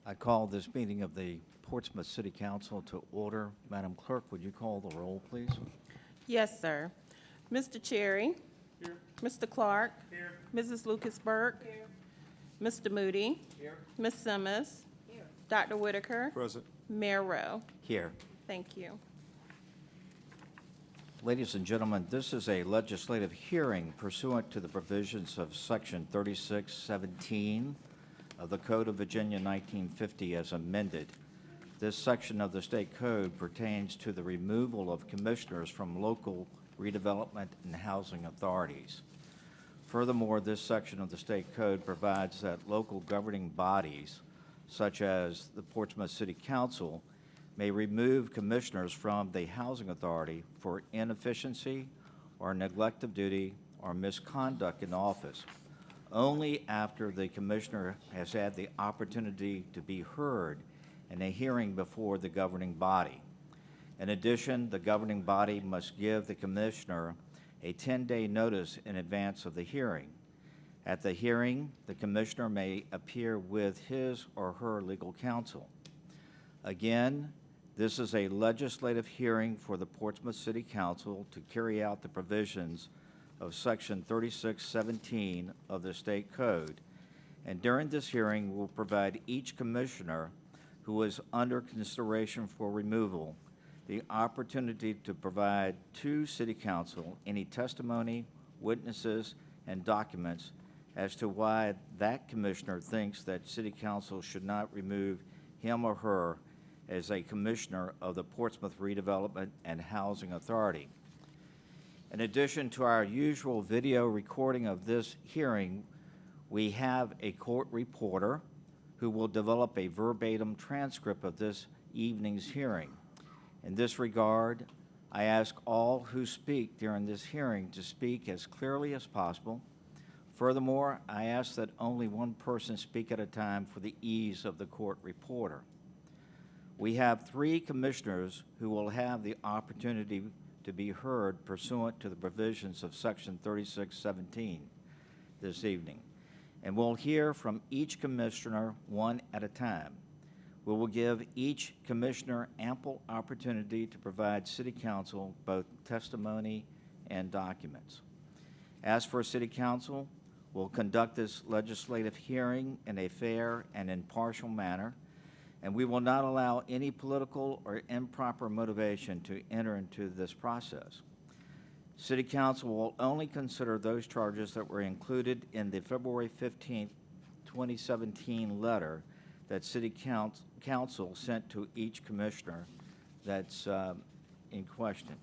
I call this meeting of the Portsmouth City Council to order. Madam Clerk, would you call the roll, please? Yes, sir. Mr. Cherry? Here. Mr. Clark? Here. Mrs. Lucas-Burke? Here. Mr. Moody? Here. Ms. Simmons? Here. Dr. Whitaker? Present. Mayor Rowe? Here. Thank you. Ladies and gentlemen, this is a legislative hearing pursuant to the provisions of Section 3617 of the Code of Virginia 1950 as amended. This section of the state code pertains to the removal of commissioners from local redevelopment and housing authorities. Furthermore, this section of the state code provides that local governing bodies, such as the Portsmouth City Council, may remove commissioners from the housing authority for inefficiency or neglect of duty or misconduct in office only after the commissioner has had the opportunity to be heard in a hearing before the governing body. In addition, the governing body must give the commissioner a 10-day notice in advance of the hearing. At the hearing, the commissioner may appear with his or her legal counsel. Again, this is a legislative hearing for the Portsmouth City Council to carry out the provisions of Section 3617 of the State Code. And during this hearing, we'll provide each commissioner who is under consideration for removal the opportunity to provide to City Council any testimony, witnesses, and documents as to why that commissioner thinks that City Council should not remove him or her as a commissioner of the Portsmouth Redevelopment and Housing Authority. In addition to our usual video recording of this hearing, we have a court reporter who will develop a verbatim transcript of this evening's hearing. In this regard, I ask all who speak during this hearing to speak as clearly as possible. Furthermore, I ask that only one person speak at a time for the ease of the court reporter. We have 3 commissioners who will have the opportunity to be heard pursuant to the provisions of Section 3617 this evening, and we'll hear from each commissioner one at a time. We will give each commissioner ample opportunity to provide City Council both testimony and documents. As for City Council, we'll conduct this legislative hearing in a fair and impartial manner, and we will not allow any political or improper motivation to enter into this process. City Council will only consider those charges that were included in the February 15, 2017 letter that City Council sent to each commissioner that's in question.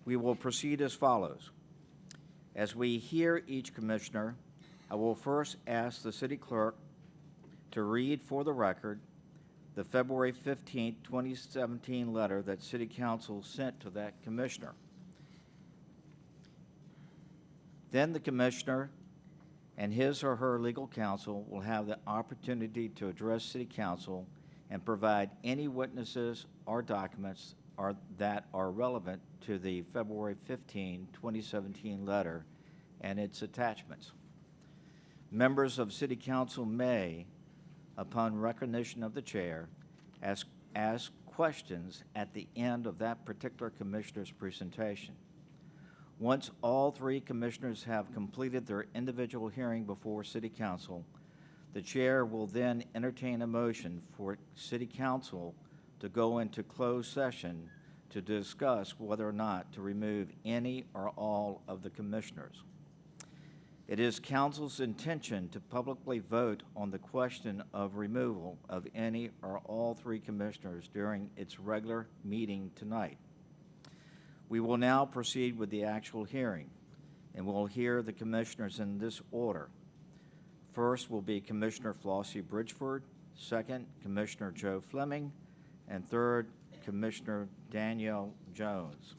We will proceed as follows. As we hear each commissioner, I will first ask the City Clerk to read for the record the February 15, 2017 letter that City Council sent to that commissioner. Then the commissioner and his or her legal counsel will have the opportunity to address City Council and provide any witnesses or documents that are relevant to the February 15, 2017 letter and its attachments. Members of City Council may, upon recognition of the chair, ask questions at the end of that particular commissioner's presentation. Once all 3 commissioners have completed their individual hearing before City Council, the chair will then entertain a motion for City Council to go into closed session to discuss whether or not to remove any or all of the commissioners. It is Council's intention to publicly vote on the question of removal of any or all 3 commissioners during its regular meeting tonight. We will now proceed with the actual hearing, and we'll hear the commissioners in this order. First will be Commissioner Flossie Bridgeford, second, Commissioner Joe Fleming, and third, Commissioner Danielle Jones.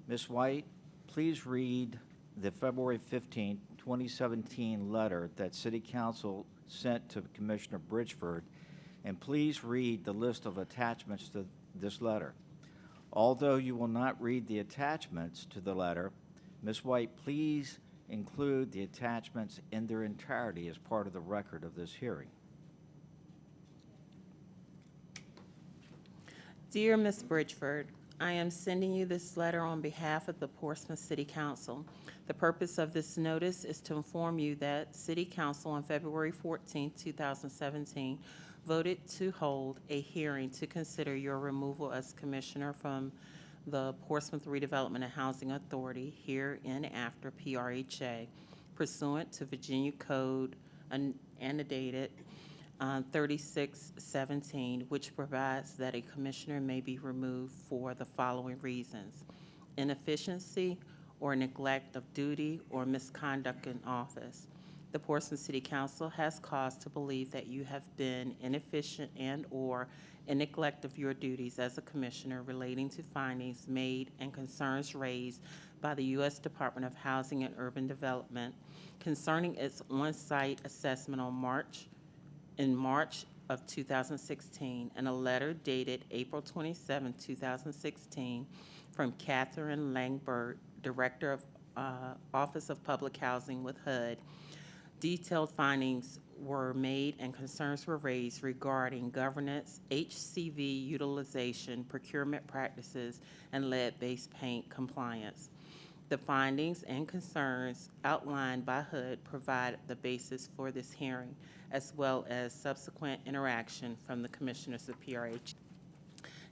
Ms. White, please read the February 15, 2017 letter that City Council sent to Commissioner Bridgeford, and please read the list of attachments to this letter. Although you will not read the attachments to the letter, Ms. White, please include the attachments in their entirety as part of the record of this hearing. Dear Ms. Bridgeford, I am sending you this letter on behalf of the Portsmouth City Council. The purpose of this notice is to inform you that City Council on February 14, 2017, voted to hold a hearing to consider your removal as commissioner from the Portsmouth Redevelopment and Housing Authority, hereinafter PRHA, pursuant to Virginia Code annotated 3617, which provides that a commissioner may be removed for the following reasons: inefficiency or neglect of duty or misconduct in office. The Portsmouth City Council has cause to believe that you have been inefficient and/or in neglect of your duties as a commissioner relating to findings made and concerns raised by the U.S. Department of Housing and Urban Development concerning its on-site assessment in March of 2016, and a letter dated April 27, 2016, from Catherine Langberg, Director of Office of Public Housing with HUD. Detailed findings were made and concerns were raised regarding governance, HCV utilization, procurement practices, and lead-based paint compliance. The findings and concerns outlined by HUD provide the basis for this hearing, as well as subsequent interaction from the commissioners of PRH.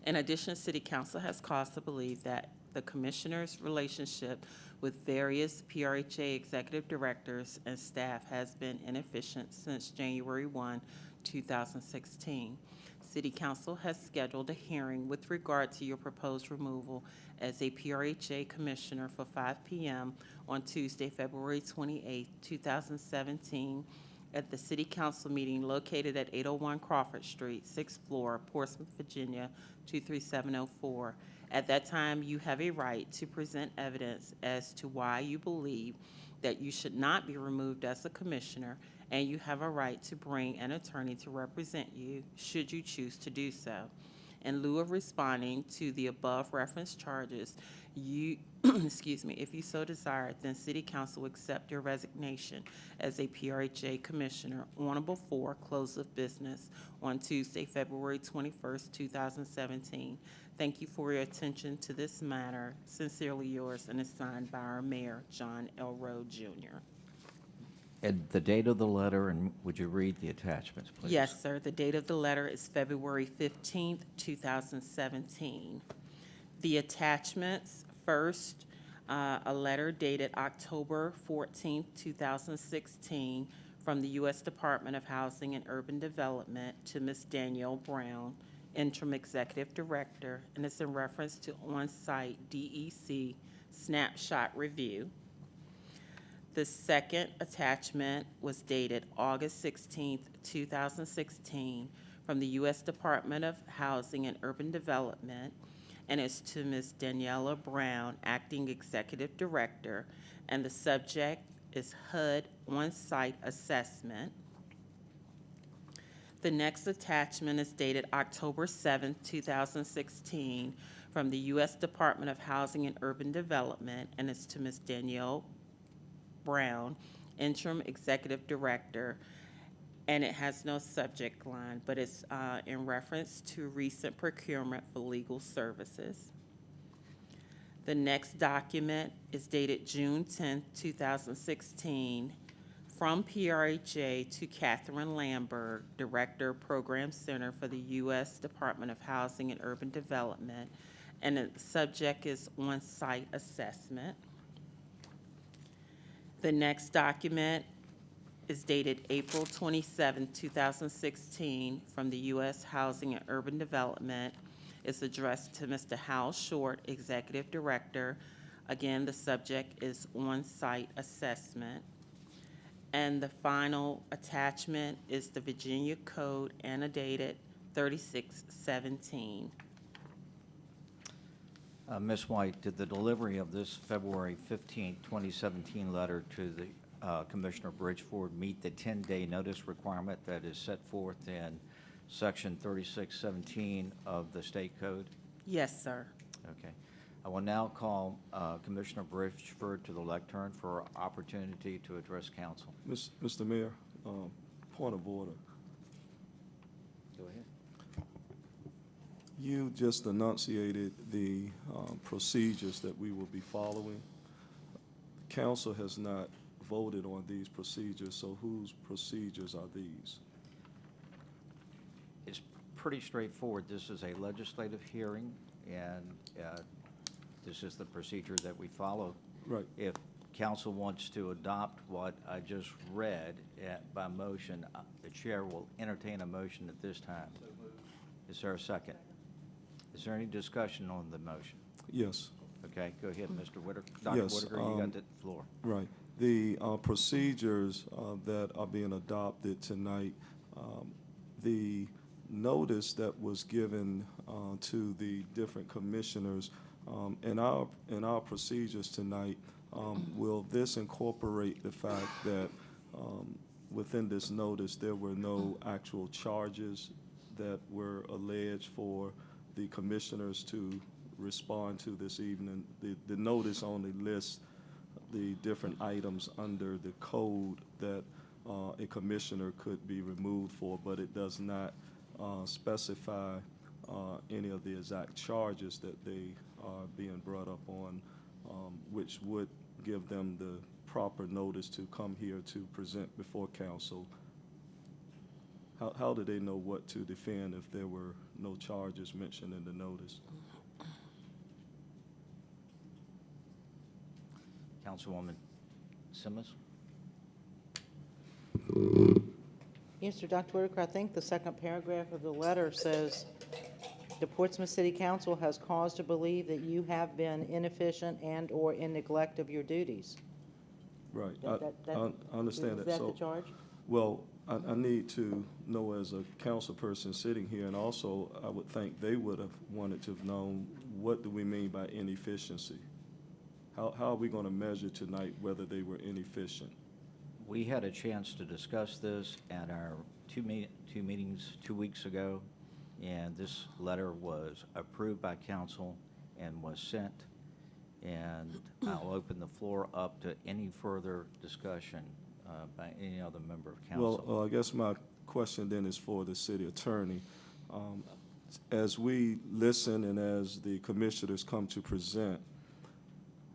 In addition, City Council has cause to believe that the commissioners' relationship with various PRHA executive directors and staff has been inefficient since January 1, 2016. City Council has scheduled a hearing with regard to your proposed removal as a PRHA commissioner for 5 p.m. on Tuesday, February 28, 2017, at the City Council meeting located at 801 Crawford Street, 6th floor, Portsmouth, Virginia, 23704. At that time, you have a right to present evidence as to why you believe that you should not be removed as a commissioner, and you have a right to bring an attorney to represent you should you choose to do so. In lieu of responding to the above referenced charges, you, excuse me, if you so desire, then City Council will accept your resignation as a PRHA commissioner on or before close of business on Tuesday, February 21st, 2017. Thank you for your attention to this matter. Sincerely yours, and is signed by our mayor, John L. Rowe, Jr. And the date of the letter, and would you read the attachments, please? Yes, sir. The date of the letter is February 15th, 2017. The attachments, first, a letter dated October 14th, 2016, from the U.S. Department of Housing and Urban Development to Ms. Danielle Brown, Interim Executive Director, and it's in reference to on-site DEC snapshot review. The second attachment was dated August 16th, 2016, from the U.S. Department of Housing and Urban Development, and it's to Ms. Daniela Brown, Acting Executive Director, and the subject is HUD on-site assessment. The next attachment is dated October 7th, 2016, from the U.S. Department of Housing and Urban Development, and it's to Ms. Danielle Brown, Interim Executive Director, and it has no subject line, but it's in reference to recent procurement for legal services. The next document is dated June 10, 2016, from PRHA to Catherine Langberg, Director, Program Center for the U.S. Department of Housing and Urban Development, and the subject is on-site assessment. The next document is dated April 27, 2016, from the U.S. Housing and Urban Development. It's addressed to Mr. Hal Short, Executive Director. Again, the subject is on-site assessment. And the final attachment is the Virginia Code annotated 3617. Ms. White, did the delivery of this February 15, 2017 letter to the Commissioner Bridgeford meet the 10-day notice requirement that is set forth in Section 3617 of the State Code? Yes, sir. Okay. I will now call Commissioner Bridgeford to the lectern for opportunity to address council. Mr. Mayor, point of order. Go ahead. You just enunciated the procedures that we will be following. Council has not voted on these procedures, so whose procedures are these? It's pretty straightforward. This is a legislative hearing, and this is the procedure that we follow. Right. If council wants to adopt what I just read by motion, the chair will entertain a motion at this time. Is there a second? Is there any discussion on the motion? Yes. Okay, go ahead, Mr. Whitaker. Dr. Yes, Whitaker, you got the floor. Right. The procedures that are being adopted tonight, the notice that was given to the different commissioners in our procedures tonight, will this incorporate the fact that within this notice there were no actual charges that were alleged for the commissioners to respond to this evening? The notice only lists the different items under the code that a commissioner could be removed for, but it does not specify any of the exact charges that they are being brought up on, which would give them the proper notice to come here to present before council. How do they know what to defend if there were no charges mentioned in the notice? Councilwoman Simmons? Yes, sir, Dr. Whitaker, I think the second paragraph of the letter says, the Portsmouth City Council has cause to believe that you have been inefficient and/or in neglect of your duties. Right. That- I understand that. Is that So, the charge? well, I need to know as a council person sitting here, and also I would think they would have wanted to have known, what do we mean by inefficiency? How are we going to measure tonight whether they were inefficient? We had a chance to discuss this at our two meetings 2 weeks ago, and this letter was approved by council and was sent. And I'll open the floor up to any further discussion by any other member of council. Well, I guess my question then is for the city attorney. As we listen and as the commissioners come to present,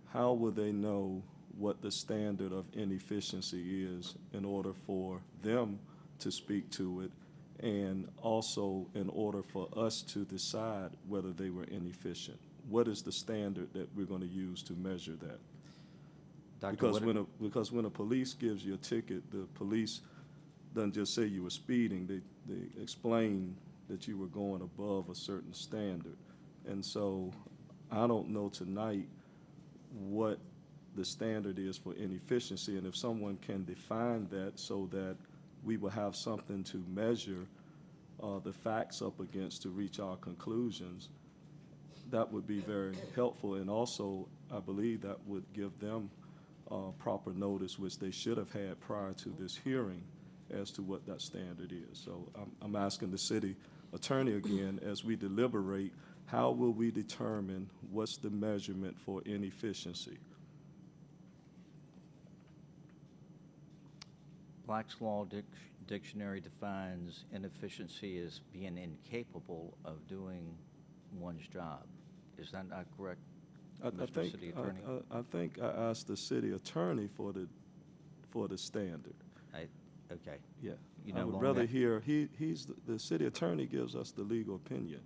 how will they know what the standard of inefficiency is in order for them to speak to it, and also in order for us to decide whether they were inefficient? What is the standard that we're going to use to measure that? Dr. Whitaker? Because when a police gives you a ticket, the police doesn't just say you were speeding, they explain that you were going above a certain standard. And so I don't know tonight what the standard is for inefficiency, and if someone can define that so that we will have something to measure the facts up against to reach our conclusions, that would be very helpful. And also, I believe that would give them proper notice, which they should have had prior to this hearing, as to what that standard is. So I'm asking the city attorney again, as we deliberate, how will we determine what's the measurement for inefficiency? Black's Law Dictionary defines inefficiency as being incapable of doing one's job. Is that not correct, Mr. City Attorney? I think I asked the city attorney for the standard. Okay. Yeah. You I no would longer rather have- hear, the city attorney gives us the legal opinion.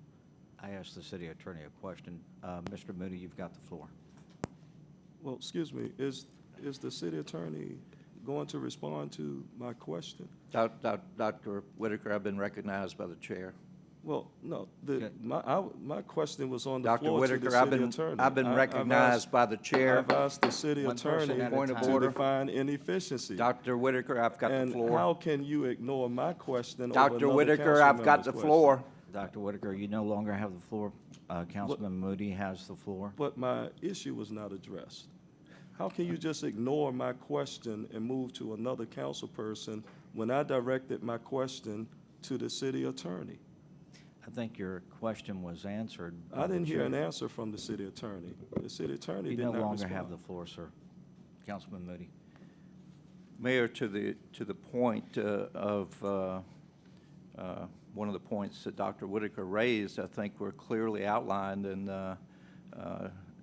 I asked the city attorney a question. Mr. Moody, you've got the floor. Well, excuse me, is the city attorney going to respond to my question? Dr. Whitaker, I've been recognized by the chair. Well, no, Okay. my question was on the Dr. floor to the Whitaker, city attorney. I've been recognized by the chair. I've asked the city One person attorney at a Point of time. to order. define inefficiency. Dr. Whitaker, I've got the And floor. how can you ignore my question over Dr. another Whitaker, council I've got member's the question? floor. Dr. Whitaker, you no longer have the floor. Councilman Moody has the floor. But my issue was not addressed. How can you just ignore my question and move to another council person when I directed my question to the city attorney? I think your question was answered. by I the didn't hear chair. an answer from the city attorney. The city attorney You did no not longer respond. have the floor, sir. Councilman Moody. Mayor, to the point of one of the points that Dr. Whitaker raised, I think, were clearly outlined in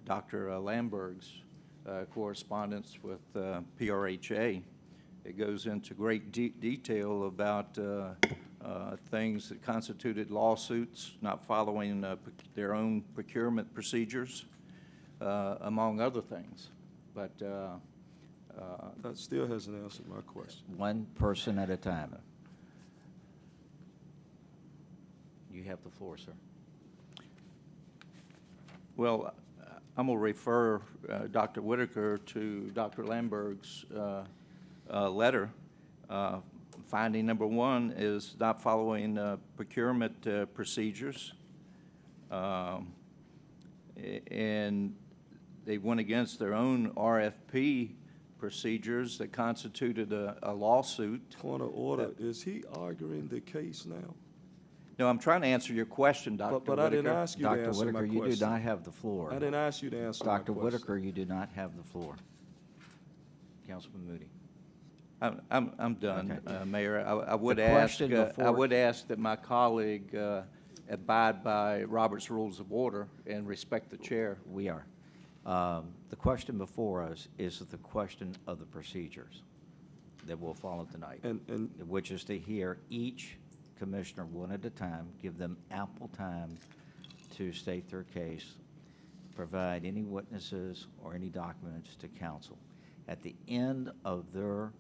Dr. Lamberg's correspondence with PRHA. It goes into great detail about things that constituted lawsuits, not following their own procurement procedures, among other things. But That still hasn't answered my question. One person at a time. You have the floor, sir. well, I'm going to refer Dr. Whitaker to Dr. Lamberg's letter. Finding number one is not following procurement procedures. And they went against their own RFP procedures that constituted a lawsuit. Point of order, is he arguing the case now? No, I'm trying to answer your question, Dr. Whitaker. But I didn't ask you to Dr. answer my Whitaker, question. you do not have the floor. I didn't ask you to answer my Dr. question. Whitaker, you do not have the floor. Councilman Moody. I'm done, Okay. Mayor. I would The ask, question I before- would ask that my colleague abide by Robert's Rules of Order and respect the chair. We are. The question before us is the question of the procedures that will follow tonight, And which is to hear each commissioner one at a time, give them ample time to state their case, provide any witnesses or any documents to council. At the end of their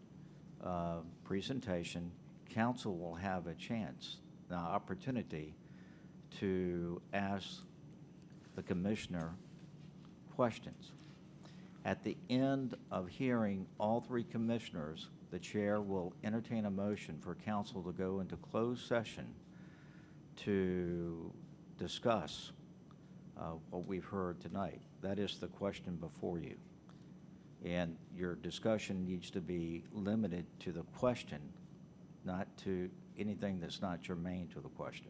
presentation, council will have a chance, an opportunity to ask the commissioner questions. At the end of hearing all three commissioners, the chair will entertain a motion for council to go into closed session to discuss what we've heard tonight. That is the question before you. And your discussion needs to be limited to the question, not to anything that's not germane to the question.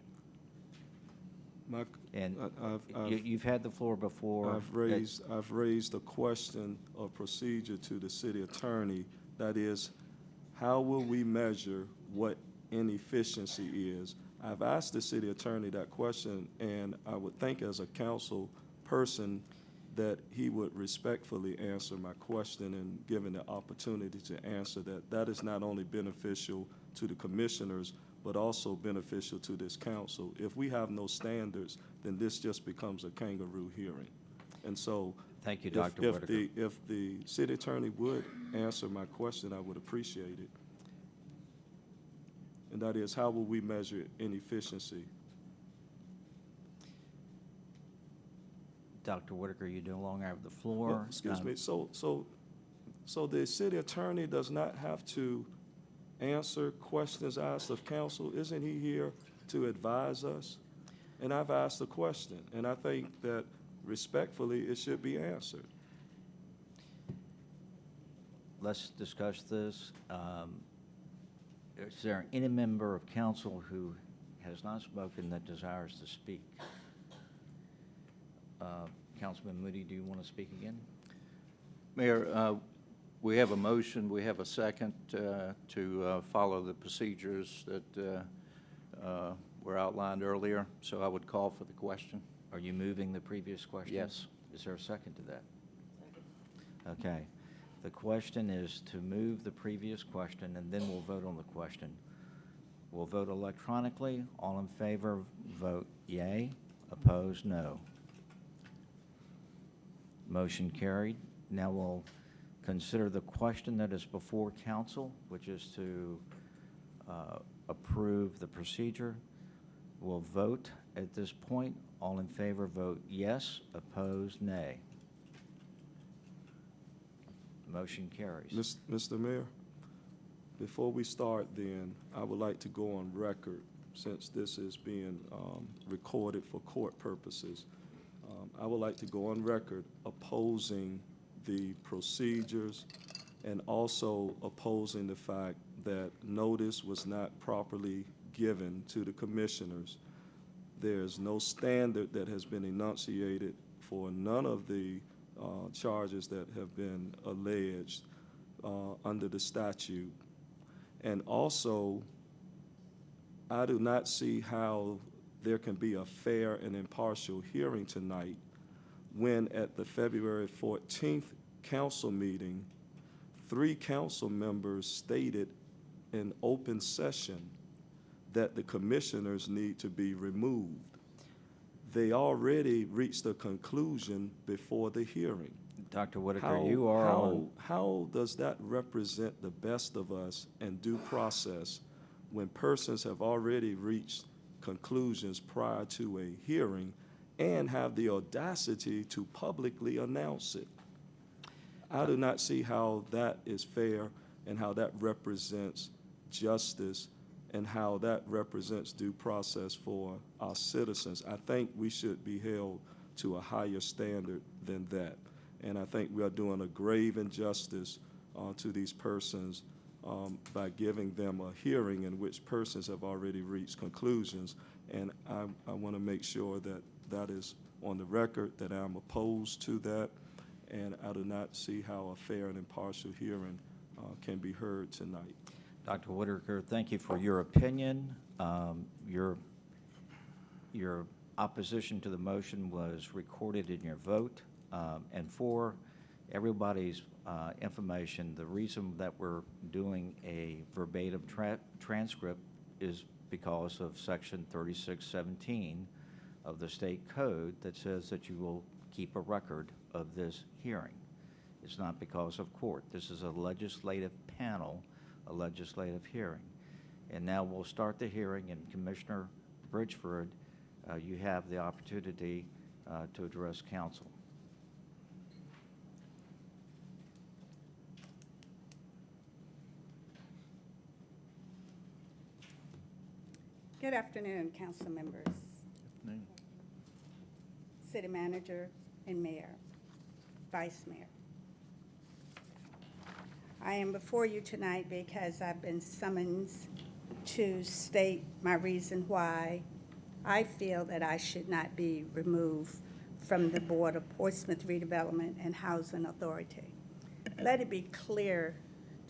my, And I've you've had the floor before. I've raised a question of procedure to the city attorney. That is, how will we measure what inefficiency is? I've asked the city attorney that question, and I would think as a council person that he would respectfully answer my question and given the opportunity to answer that. That is not only beneficial to the commissioners, but also beneficial to this council. If we have no standards, then this just becomes a kangaroo hearing. And so, Thank you, if- Dr. if Whitaker. if the city attorney would answer my question, I would appreciate it. And that is, how will we measure inefficiency? Dr. Whitaker, you no longer have the Well, floor. excuse me, so the city attorney does not have to answer questions asked of council? Isn't he here to advise us? And I've asked a question, and I think that respectfully, it should be answered. Let's discuss this. Is there any member of council who has not spoken that desires to speak? Councilman Moody, do you want to speak again? Mayor, we have a motion, we have a second to follow the procedures that were outlined earlier, so I would call for the question. Are you moving the previous question? Yes. Is there a second to that? Okay. The question is to move the previous question, and then we'll vote on the question. We'll vote electronically. All in favor, vote yea. Opposed, no. Motion carried. Now we'll consider the question that is before council, which is to approve the procedure. We'll vote at this point. All in favor, vote yes. Opposed, nay. Motion carries. Mr. Mayor, before we start then, I would like to go on record, since this is being recorded for court purposes. I would like to go on record opposing the procedures and also opposing the fact that notice was not properly given to the commissioners. There's no standard that has been enunciated for none of the charges that have been alleged under the statute. And also, I do not see how there can be a fair and impartial hearing tonight when at the February 14th council meeting, 3 council members stated in open session that the commissioners need to be removed. They already reached a conclusion before the hearing. Dr. Whitaker, you are on. How does that represent the best of us and due process when persons have already reached conclusions prior to a hearing and have the audacity to publicly announce it? I do not see how that is fair and how that represents justice and how that represents due process for our citizens. I think we should be held to a higher standard than that. And I think we are doing a grave injustice to these persons by giving them a hearing in which persons have already reached conclusions. And I want to make sure that that is on the record, that I'm opposed to that, and I do not see how a fair and impartial hearing can be heard tonight. Dr. Whitaker, thank you for your opinion. Your opposition to the motion was recorded in your vote. And for everybody's information, the reason that we're doing a verbatim transcript is because of Section 3617 of the state code that says that you will keep a record of this hearing. It's not because of court. This is a legislative panel, a legislative hearing. And now we'll start the hearing, and Commissioner Bridgeford, you have the opportunity to address council. Good afternoon, council members, city manager, and mayor, vice mayor. I am before you tonight because I've been summoned to state my reason why I feel that I should not be removed from the Board of Portsmouth Redevelopment and Housing Authority. Let it be clear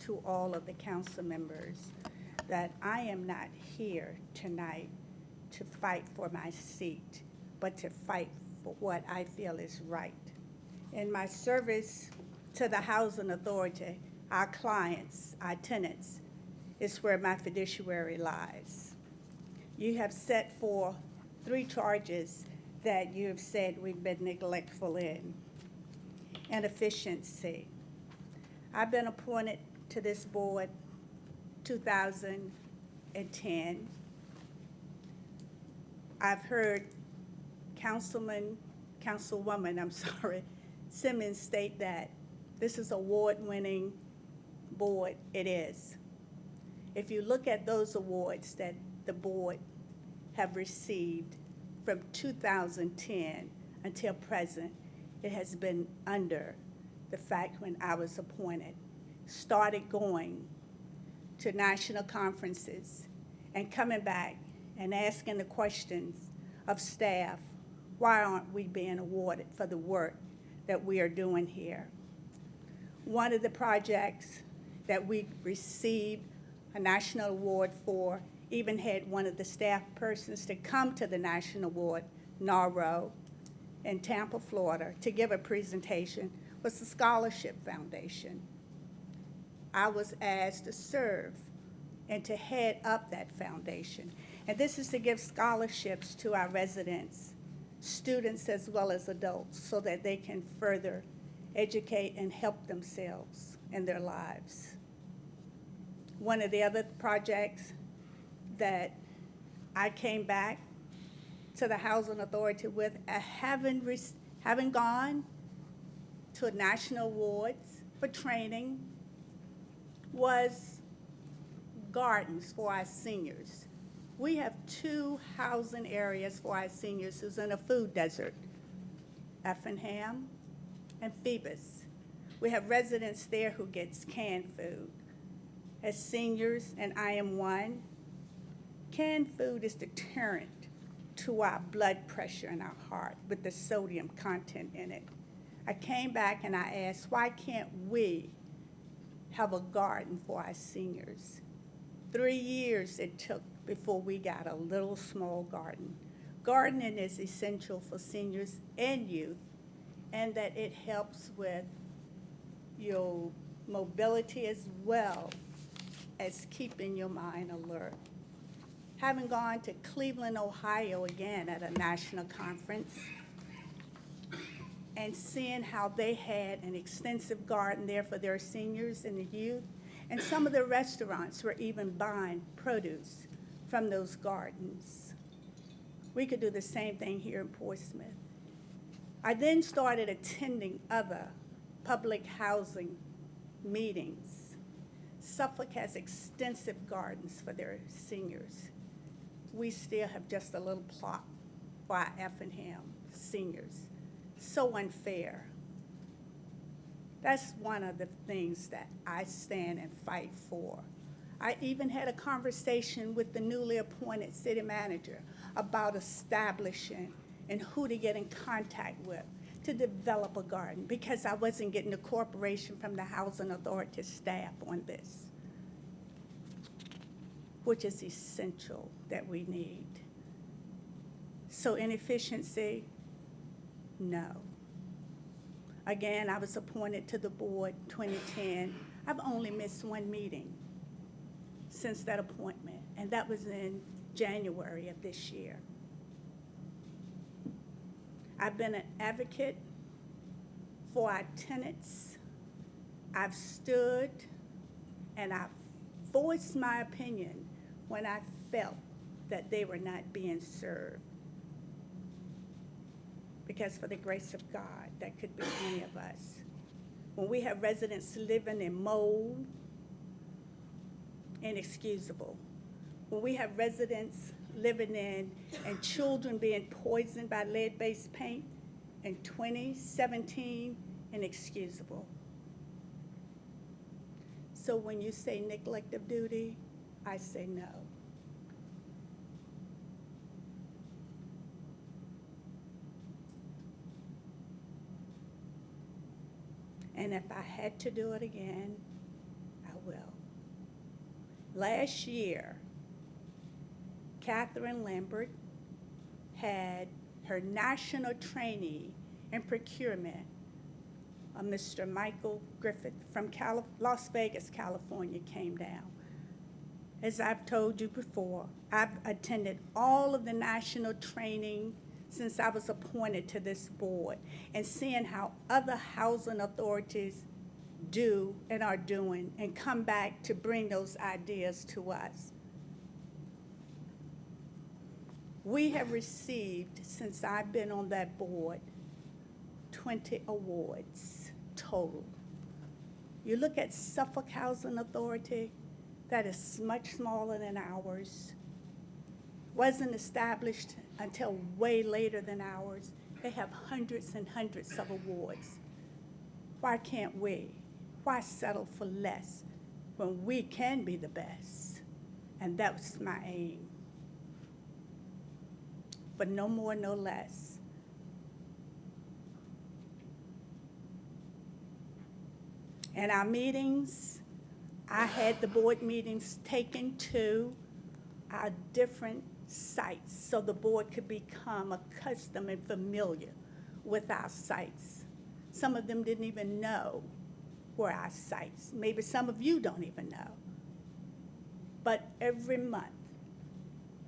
to all of the council members that I am not here tonight to fight for my seat, but to fight for what I feel is right. In my service to the Housing Authority, our clients, our tenants, is where my fiduciary lies. You have set forth 3 charges that you have said we've been neglectful in. Inefficiency. I've been appointed to this board 2010. I've heard Councilwoman Simmons state that this is award-winning board. It is. If you look at those awards that the board have received from 2010 until present, it has been under the fact when I was appointed. Started going to national conferences and coming back and asking the questions of staff, why aren't we being awarded for the work that we are doing here? One of the projects that we received a national award for even had one of the staff persons to come to the national award, NARO, in Tampa, Florida, to give a presentation, was the Scholarship Foundation. I was asked to serve and to head up that foundation. And this is to give scholarships to our residents, students as well as adults, so that they can further educate and help themselves in their lives. One of the other projects that I came back to the Housing Authority with, having gone to national awards for training, was gardens for our seniors. We have 2 housing areas for our seniors who's in a food desert, Effingham and Phoebus. We have residents there who gets canned food. As seniors, and I am one, canned food is deterrent to our blood pressure in our heart with the sodium content in it. I came back and I asked, why can't we have a garden for our seniors? 3 years it took before we got a little small garden. Gardening is essential for seniors and youth, and that it helps with your mobility as well as keeping your mind alert. Having gone to Cleveland, Ohio again at a national conference, and seeing how they had an extensive garden there for their seniors and the youth, and some of the restaurants were even buying produce from those gardens. We could do the same thing here in Portsmouth. I then started attending other public housing meetings. Suffolk has extensive gardens for their seniors. We still have just a little plot for our Effingham seniors. So unfair. That's one of the things that I stand and fight for. I even had a conversation with the newly appointed city manager about establishing and who to get in contact with to develop a garden, because I wasn't getting the cooperation from the Housing Authority staff on this, which is essential that we need. So inefficiency, no. Again, I was appointed to the board 2010. I've only missed one meeting since that appointment, and that was in January of this year. I've been an advocate for our tenants. I've stood and I've voiced my opinion when I felt that they were not being served. Because for the grace of God, that could be any of us. When we have residents living in mold, inexcusable. When we have residents living in and children being poisoned by lead-based paint in 2017, inexcusable. So when you say neglect of duty, I say no. And if I had to do it again, I will. Last year, Catherine Lambert had her national trainee in procurement, Mr. Michael Griffith from Las Vegas, California, came down. As I've told you before, I've attended all of the national training since I was appointed to this board, and seeing how other housing authorities do and are doing and come back to bring those ideas to us. We have received, since I've been on that board, 20 awards total. You look at Suffolk Housing Authority, that is much smaller than ours. Wasn't established until way later than ours. They have hundreds and hundreds of awards. Why can't we? Why settle for less when we can be the best? And that was my aim. But no more, no less. In our meetings, I had the board meetings taken to our different sites so the board could become accustomed and familiar with our sites. Some of them didn't even know were our sites. Maybe some of you don't even know. But every month,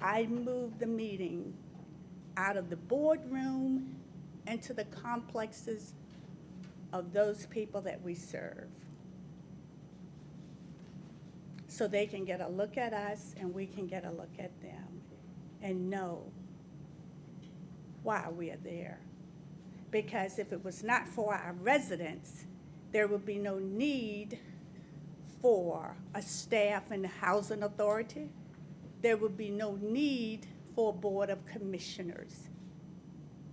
I moved the meeting out of the boardroom into the complexes of those people that we serve, so they can get a look at us and we can get a look at them and know why we are there. Because if it was not for our residents, there would be no need for a staff in the housing authority. There would be no need for a board of commissioners.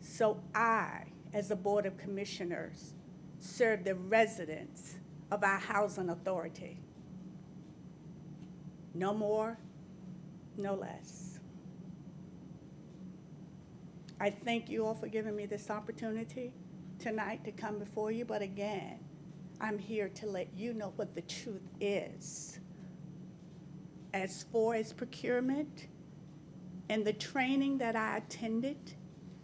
So I, as a board of commissioners, serve the residents of our housing authority. No more, no less. I thank you all for giving me this opportunity tonight to come before you, but again, I'm here to let you know what the truth is. as far as procurement and the training that I attended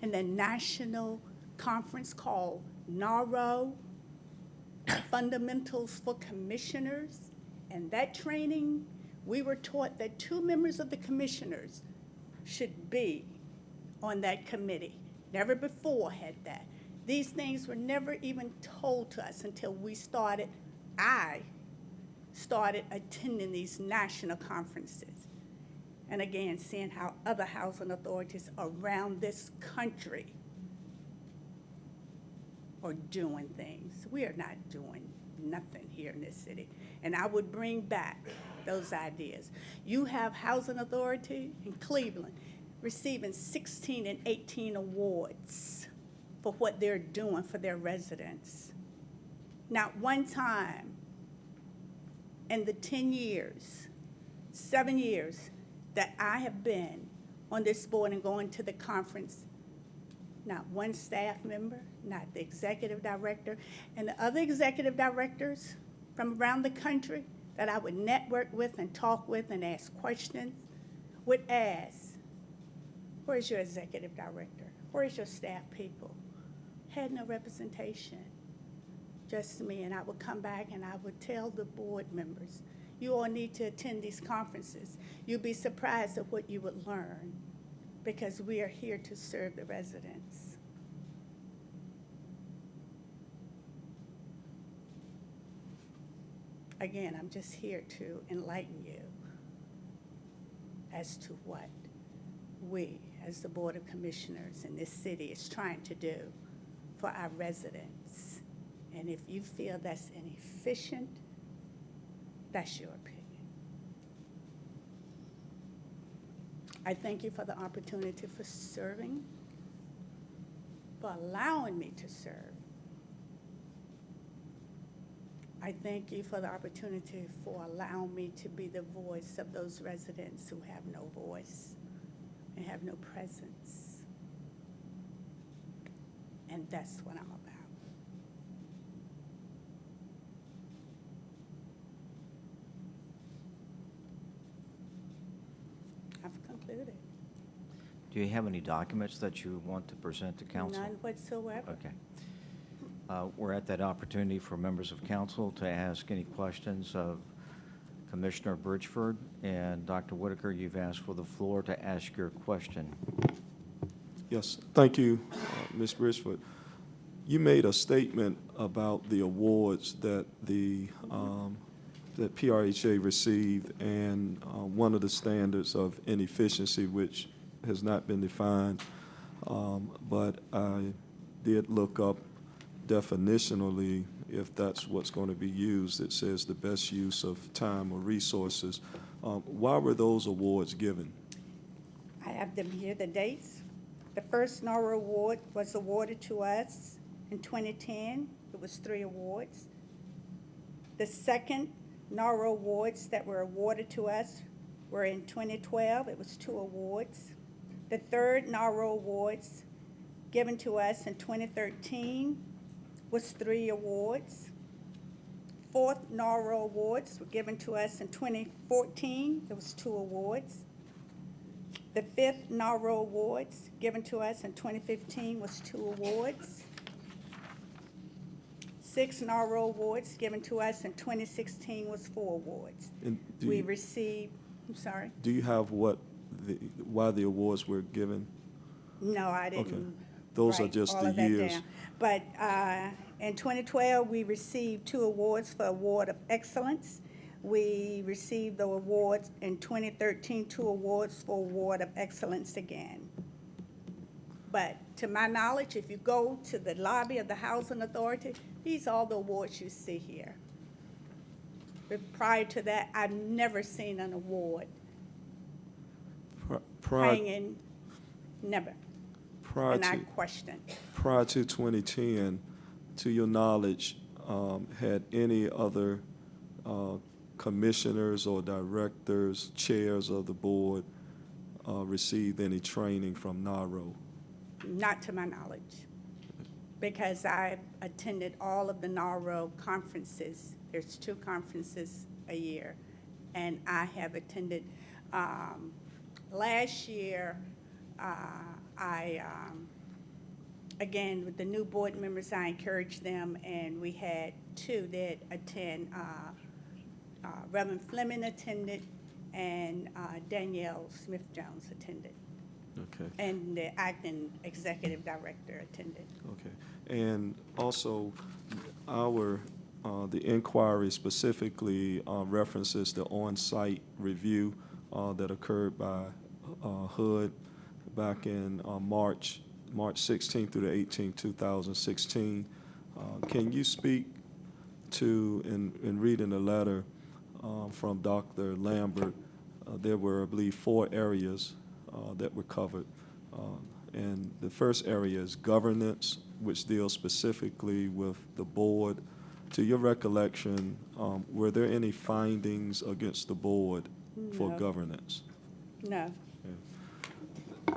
in the national conference called NARO, Fundamentals for Commissioners, and that training, we were taught that 2 members of the commissioners should be on that committee. Never before had that. These things were never even told to us until I started attending these national conferences. And again, seeing how other housing authorities around this country are doing things. We are not doing nothing here in this city. And I would bring back those ideas. You have housing authority in Cleveland receiving 16 and 18 awards for what they're doing for their residents. Not one time in the 7 years that I have been on this board and going to the conference, not one staff member, not the executive director, and the other executive directors from around the country that I would network with and talk with and ask questions, would ask, where's your executive director? Where's your staff people? Had no representation, just me. And I would come back and I would tell the board members, you all need to attend these conferences. You'll be surprised at what you would learn, because we are here to serve the residents. Again, I'm just here to enlighten you as to what we, as the Board of Commissioners in this city, is trying to do for our residents. And if you feel that's inefficient, that's your opinion. I thank you for the opportunity for serving, for allowing me to serve. I thank you for the opportunity for allowing me to be the voice of those residents who have no voice and have no presence. And that's what I'm about. I've concluded. Do you have any documents that you want to present to council? None whatsoever. Okay. We're at that opportunity for members of council to ask any questions of Commissioner Bridgeford. And Dr. Whitaker, you've asked for the floor to ask your question. Yes, thank you, Ms. Bridgeford. You made a statement about the awards that that PRHA received, and one of the standards of inefficiency, which has not been defined, but I did look up definitionally, if that's what's going to be used. It says the best use of time or resources. Why were those awards given? I have them here, the dates. The first NARA award was awarded to us in 2010. It was 3 awards. The second NARA awards that were awarded to us were in 2012. It was 2 awards. The third NARA awards given to us in 2013 was 3 awards. Fourth NARA awards were given to us in 2014. It was 2 awards. The fifth NARA awards given to us in 2015 was 2 awards. 6 NARA awards given to us in 2016 was 4 awards. And We received, I'm sorry? do you have why the awards were given? No, I Okay. didn't. Those are write just all the of that years. down. But in 2012, we received 2 awards for Award of Excellence. We received the awards in 2013, 2 awards for Award of Excellence again. But to my knowledge, if you go to the lobby of the Housing Authority, these are all the awards you see here. But prior to that, I've never seen an award hanging, never. Prior And I to question. prior to 2010, to your knowledge, had any other commissioners or directors, chairs of the board received any training from NARO? Not to my knowledge, because I attended all of the NARO conferences. There's 2 conferences a year. and I have attended. Last year, again, with the new board members, I encouraged them, and we had two that attend. Reverend Fleming attended, and Danielle Smith-Jones attended, Okay. and the acting executive director attended. Okay. And also, the inquiry specifically references the on-site review that occurred by HUD back in March 16th through the 18th, 2016. Can you speak to, in reading the letter from Dr. Lambert, there were, I believe, 4 areas that were covered. And the first area is governance, which deals specifically with the board. To your recollection, were there any findings against the board for No. governance? No,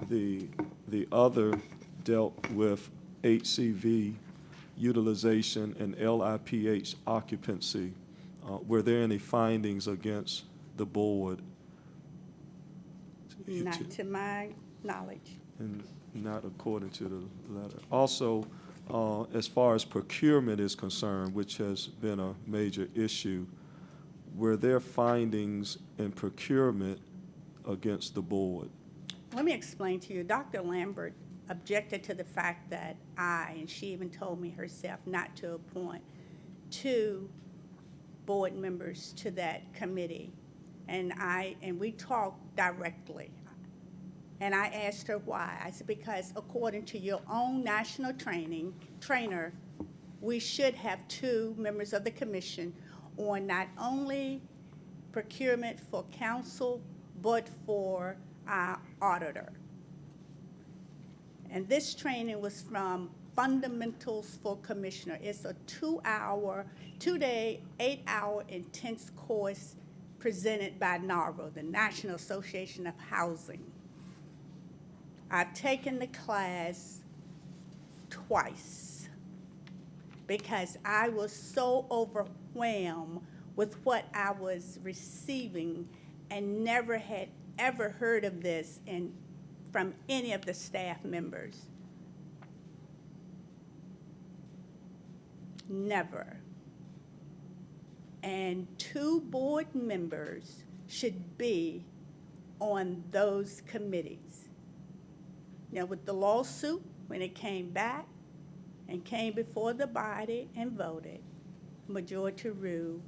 The other dealt with HCV utilization and LIPH occupancy. Were there any findings against the board? not to my knowledge. And not according to the letter. Also, as far as procurement is concerned, which has been a major issue, were there findings in procurement against the board? Let me explain to you. Dr. Lambert objected to the fact that and she even told me herself, not to appoint 2 board members to that committee. And we talked directly. And I asked her why. I said, because according to your own national trainer, we should have 2 members of the commission on not only procurement for council, but for our auditor. And this training was from Fundamentals for Commissioner. It's a 2-day, 8-hour intense course presented by NARO, the National Association of Housing. I've taken the class twice because I was so overwhelmed with what I was receiving and never had ever heard of this from any of the staff members. Never. And 2 board members should be on those committees. Now, with the lawsuit, when it came back and came before the body and voted, majority ruled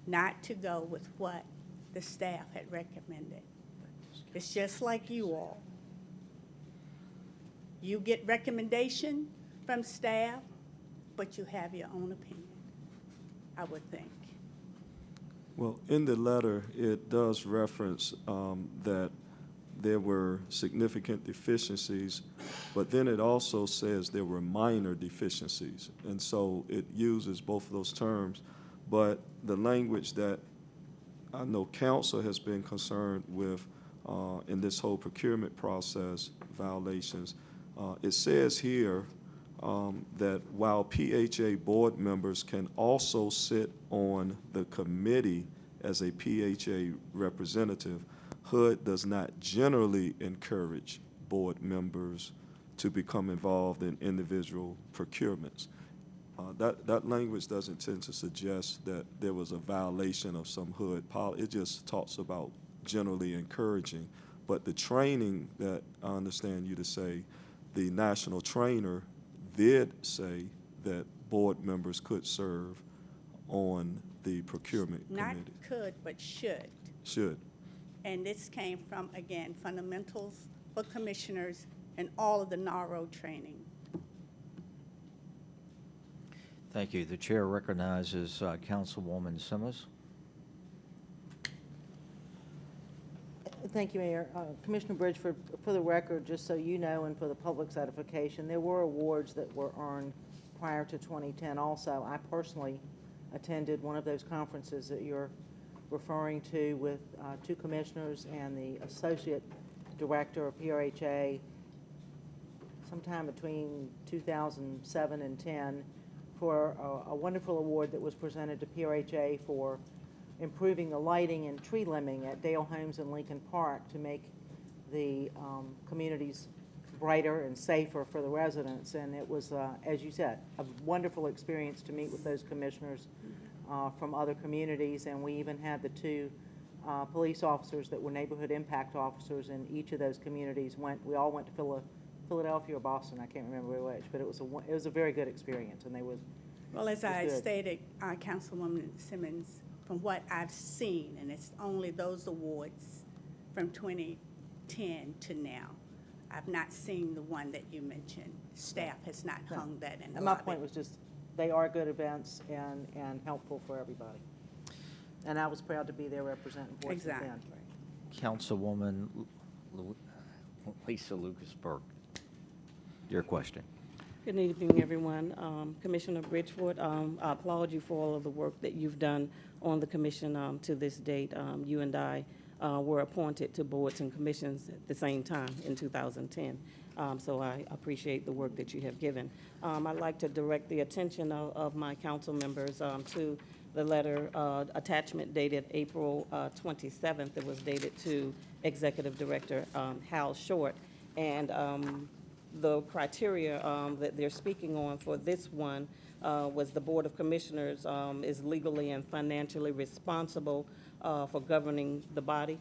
not to go with what the staff had recommended. It's just like you all. You get recommendation from staff, but you have your own opinion, I would think. Well, in the letter, it does reference that there were significant deficiencies, but then it also says there were minor deficiencies. And so it uses both of those terms. But the language that I know council has been concerned with in this whole procurement process violations, it says here that while PHA board members can also sit on the committee as a PHA representative, HUD does not generally encourage board members to become involved in individual procurements. That language doesn't tend to suggest that there was a violation of some HUD policy. It just talks about generally encouraging. But the training that I understand you to say, the national trainer did say that board members could serve on the procurement Not committee. could, but should. Should. And this came from, again, Fundamentals for Commissioners and all of the NARO training. Thank you. The chair recognizes Councilwoman Simmons. Thank you, Mayor. Commissioner Bridgeford, for the record, just so you know and for the public's edification, there were awards that were earned prior to 2010 also. I personally attended one of those conferences that you're referring to with 2 commissioners and the associate director of PRHA sometime between 2007 and 10 for a wonderful award that was presented to PRHA for improving the lighting and tree limbing at Dale Homes in Lincoln Park to make the communities brighter and safer for the residents. And it was, as you said, a wonderful experience to meet with those commissioners from other communities. And we even had the two police officers that were neighborhood impact officers in each of those communities. We all went to Philadelphia or Boston, I can't remember which, but it was a very good experience, and they was. Well, as It was I good. stated, Councilwoman Simmons, from what I've seen, and it's only those awards from 2010 to now, I've not seen the one that you mentioned. Staff has not No. hung that in the And my lobby. point was just, they are good events and helpful for everybody. And I was proud to be there representing Portsmouth then. Exactly. Councilwoman Lisa Lucas-Burke, your question. Good evening, everyone. Commissioner Bridgeford, I applaud you for all of the work that you've done on the commission to this date. You and I were appointed to boards and commissions at the same time in 2010. So I appreciate the work that you have given. I'd like to direct the attention of my council members to the letter attachment dated April 27th. It was dated to Executive Director Hal Short. And the criteria that they're speaking on for this one was the Board of Commissioners is legally and financially responsible for governing the body.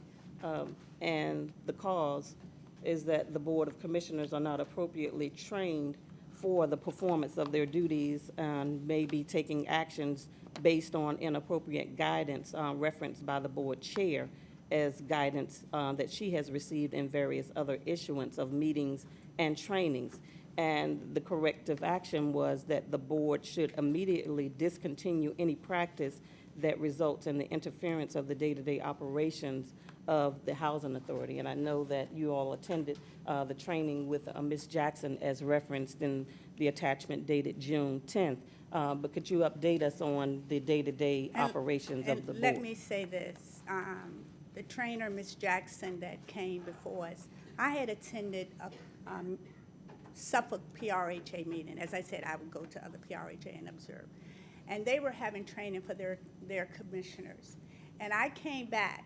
And the cause is that the Board of Commissioners are not appropriately trained for the performance of their duties and may be taking actions based on inappropriate guidance referenced by the board chair as guidance that she has received in various other issuance of meetings and trainings. And the corrective action was that the board should immediately discontinue any practice that results in the interference of the day-to-day operations of the Housing Authority. And I know that you all attended the training with Ms. Jackson as referenced in the attachment dated June 10th. But could you update us on the day-to-day operations of the board? Let me say this. The trainer, Ms. Jackson, that came before us, I had attended a Suffolk PRHA meeting. As I said, I would go to other PRHA and observe. And they were having training for their commissioners. And I came back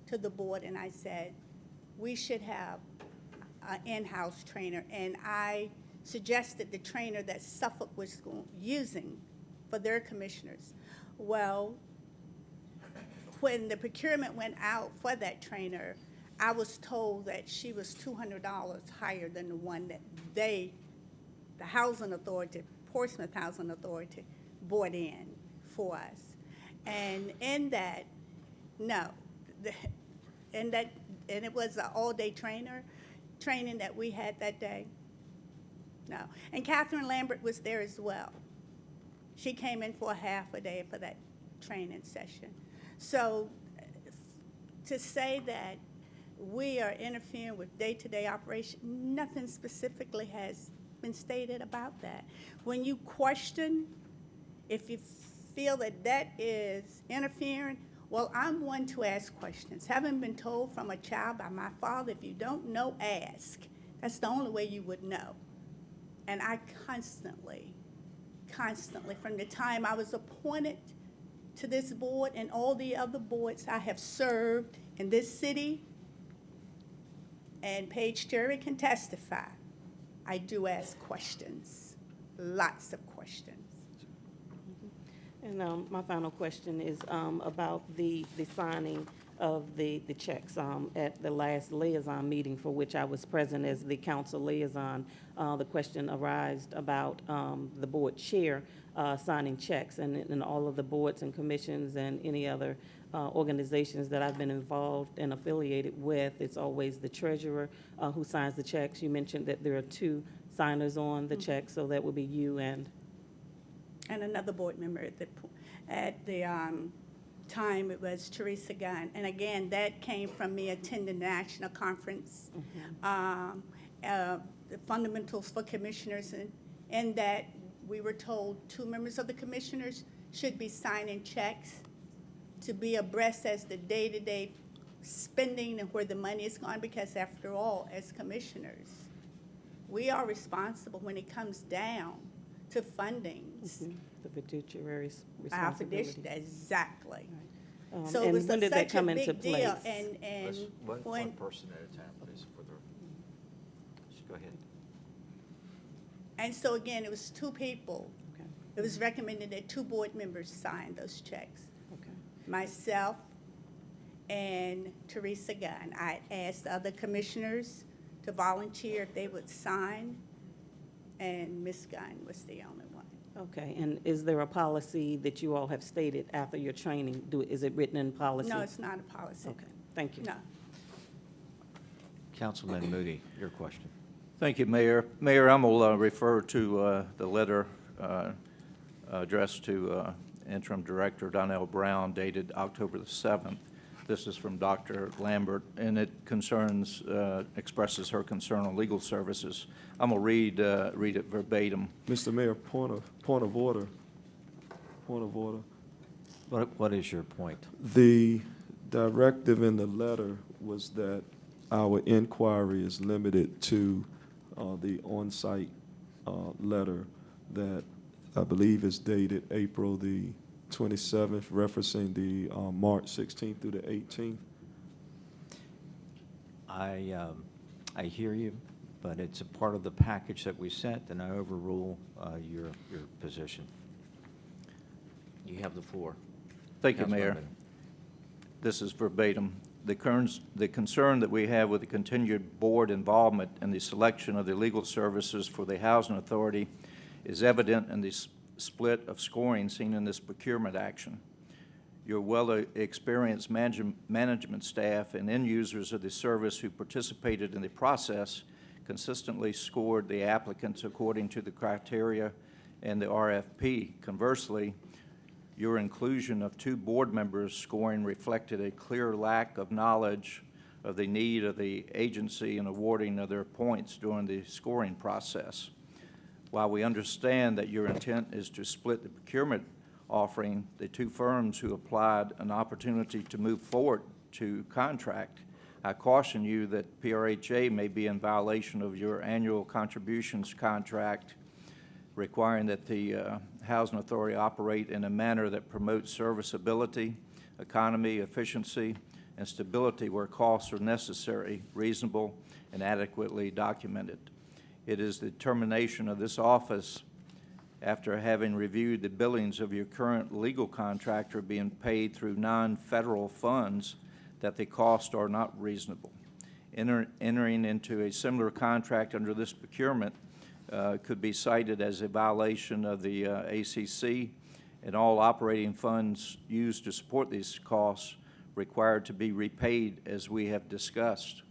to the board and I said, we should have an in-house trainer. And I suggested the trainer that Suffolk was using for their commissioners. Well, when the procurement went out for that trainer, I was told that she was $200 higher than the one that the Housing Authority, Portsmouth Housing Authority, bought in for us. And in that, no, and it was an all-day training that we had that day. No. And Catherine Lambert was there as well. She came in for a half a day for that training session. So to say that we are interfering with day-to-day operation, nothing specifically has been stated about that. When you question, if you feel that that is interfering, well, I'm one to ask questions. Having been told from a child by my father, if you don't know, ask. That's the only way you would know. And I constantly, from the time I was appointed to this board and all the other boards I have served in this city, and Paige Terry can testify, I do ask questions, lots of questions. And my final question is about the signing of the checks. At the last liaison meeting for which I was present as the council liaison, the question arose about the board chair signing checks, and in all of the boards and commissions and any other organizations that I've been involved and affiliated with, it's always the treasurer who signs the checks. You mentioned that there are two signers on the check, so that would be you and another board member at the time, it was Teresa Gunn. And again, that came from me attending the national conference, the fundamentals for commissioners, and that we were told two members of the commissioners should be signing checks to be abreast as the day-to-day spending and where the money is going, because after all, as commissioners, we are responsible when it comes down to fundings. the fiduciary's Our responsibility. fiduciary, exactly. So it And was when did that such a come into big deal, place? and One when, person at a time, please, for the, just go ahead. and so again, it was two people. Okay, It was recommended that two board members sign those checks. okay. Myself and Teresa Gunn. I asked the other commissioners to volunteer if they would sign, and Ms. Gunn was the only one. Okay, and is there a policy that you all have stated after your training? Is it written in policy? No, it's not a policy. Okay, thank you. No. Councilman Moody, your question. Thank you, Mayor. Mayor, I'm going to refer to the letter addressed to Interim Director Donnell Brown dated October the 7th. This is from Dr. Lambert, and it concerns, expresses her concern on legal services. I'm going to read it verbatim. Mr. Mayor, point of order. Point of order. What is your point? The directive in the letter was that our inquiry is limited to the on-site letter that I believe is dated April the 27th, referencing the March 16th through the 18th. I hear you, but it's a part of the package that we sent, and I overrule your position. You have the floor. Thank you, Councilman Mayor. Moody. This is verbatim. The concern that we have with the continued board involvement in the selection of the legal services for the Housing Authority is evident in the split of scoring seen in this procurement action. Your well-experienced management staff and end users of the service who participated in the process consistently scored the applicants according to the criteria and the RFP. Conversely, your inclusion of two board members scoring reflected a clear lack of knowledge of the need of the agency in awarding of their points during the scoring process. While we understand that your intent is to split the procurement offering, the two firms who applied an opportunity to move forward to contract, I caution you that PRHA may be in violation of your annual contributions contract, requiring that the Housing Authority operate in a manner that promotes serviceability, economy, efficiency, and stability where costs are necessary, reasonable, and adequately documented. It is the determination of this office, after having reviewed the billings of your current legal contractor being paid through non-federal funds, that the costs are not reasonable. Entering into a similar contract under this procurement could be cited as a violation of the ACC, and all operating funds used to support these costs required to be repaid as we have discussed.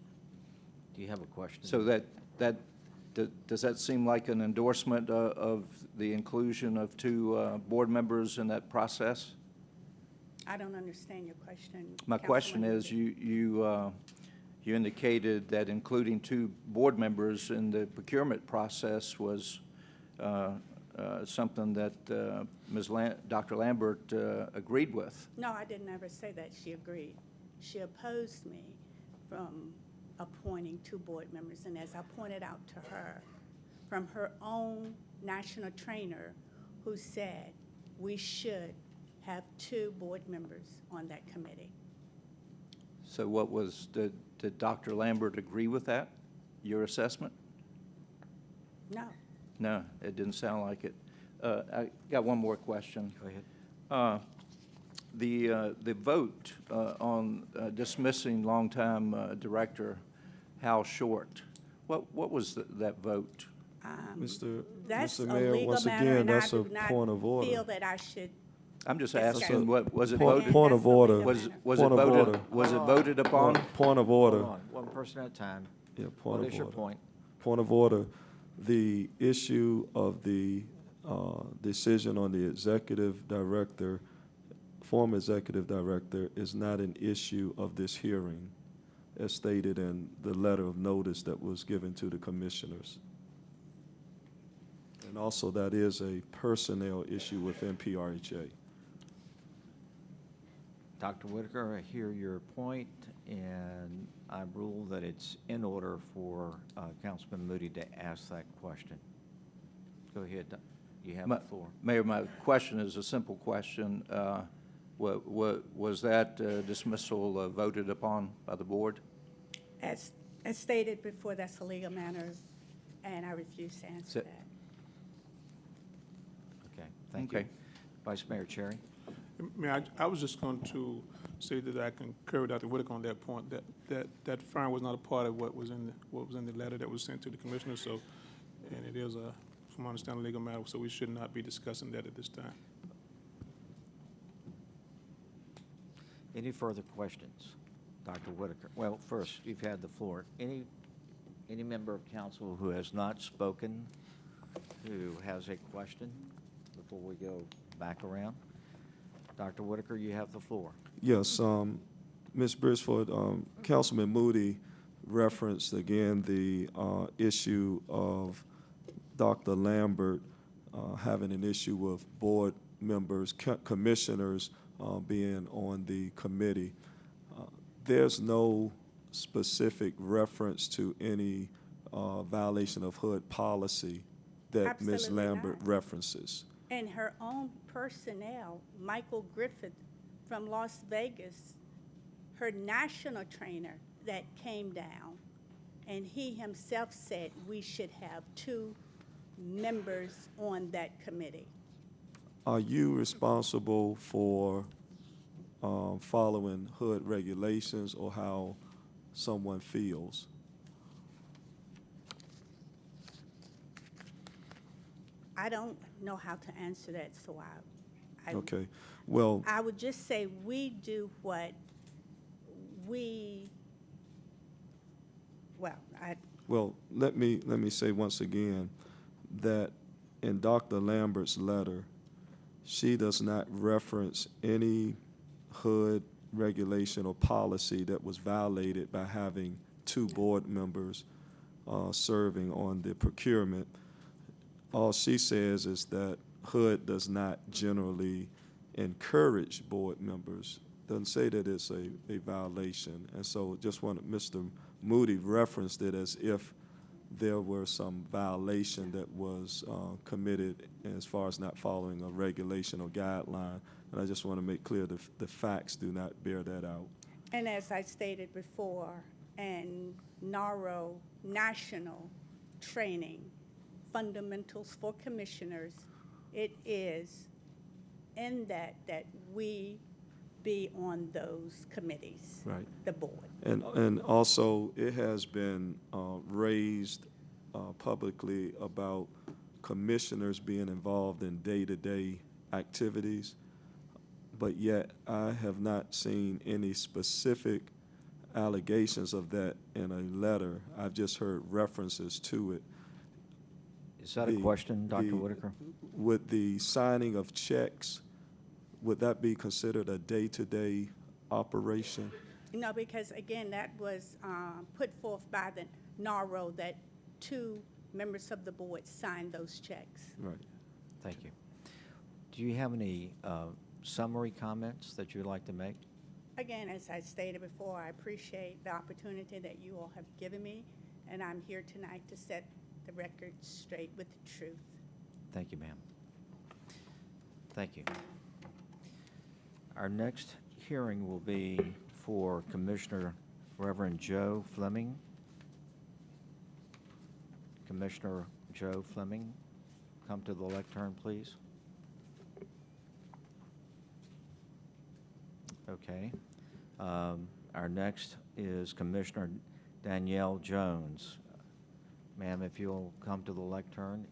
Do you have a question? So does that seem like an endorsement of the inclusion of two board members in that process? I don't understand your question. My question Councilman is, Moody. you indicated that including two board members in the procurement process was something that Dr. Lambert agreed with. No, I didn't ever say that she agreed. She opposed me from appointing two board members, and as I pointed out to her, from her own national trainer who said we should have two board members on that committee. So what was, did Dr. Lambert agree with that, your assessment? No. No, it didn't sound like it. I got one more question. Go ahead. The vote on dismissing longtime director Hal Short, what was that vote? That's Mr. a Mayor, legal once matter, again, and I that's a do not point of order. feel that I should. I'm just That's asking, okay. what, was it Point- voted? point of That's a legal order. matter. Was it Point of voted, order. was it voted upon? Point of Hold order. on, one person at a time. Yeah, point What of is your order. point? Point of order. The issue of the decision on the executive director, former executive director, is not an issue of this hearing, as stated in the letter of notice that was given to the commissioners. And also, that is a personnel issue within PRHA. Dr. Whitaker, I hear your point, and I rule that it's in order for Councilman Moody to ask that question. Go ahead, you have the floor. Mayor, my question is a simple question. Was that dismissal voted upon by the board? As stated before, that's a legal matter, and I refuse to answer So- that. Okay, thank you. Okay. Vice Mayor Cherry? Mayor, I was just going to say that I concur with Dr. Whitaker on that point, that fine was not a part of what was in the letter that was sent to the commissioner, so, and it is from my understanding, a legal matter, so we should not be discussing that at this time. Any further questions? Dr. Whitaker? Well, first, you've had the floor. Any member of council who has not spoken, who has a question before we go back around? Dr. Whitaker, you have the floor. Yes, Ms. Bridgeford, Councilman Moody referenced again the issue of Dr. Lambert having an issue with board members, commissioners being on the committee. There's no specific reference to any violation of HUD policy that Ms. Absolutely Lambert not. references. And her own personnel, Michael Griffith from Las Vegas, her national trainer that came down, and he himself said we should have 2 members on that committee. Are you responsible for following HUD regulations or how someone feels? I don't know how to answer that, so Okay, well, I would just say we do what we, let me say once again that in Dr. Lambert's letter, she does not reference any HUD regulation or policy that was violated by having 2 board members serving on the procurement. All she says is that HUD does not generally encourage board members. Doesn't say that it's a violation. And so just wanted, Mr. Moody referenced it as if there were some violation that was committed as far as not following a regulation or guideline. And I just want to make clear that the facts do not bear that out. and as I stated before, and NARO national training, fundamentals for commissioners, it is in that we be on those committees. Right. The board. And also, it has been raised publicly about commissioners being involved in day-to-day activities, but yet I have not seen any specific allegations of that in a letter. I've just heard references to it. Is that a The- question, Dr. the- Whitaker? Would the signing of checks, would that be considered a day-to-day operation? No, because again, that was put forth by the NARO that 2 members of the board signed those checks. Right. Thank you. Do you have any summary comments that you'd like to make? Again, as I stated before, I appreciate the opportunity that you all have given me, and I'm here tonight to set the record straight with the truth. Thank you, ma'am. Thank you. Our next hearing will be for Commissioner Reverend Joe Fleming. Commissioner Joe Fleming, come to the lectern, please. Okay. Our next is Commissioner Danielle Jones. Ma'am, if you'll come to the lectern.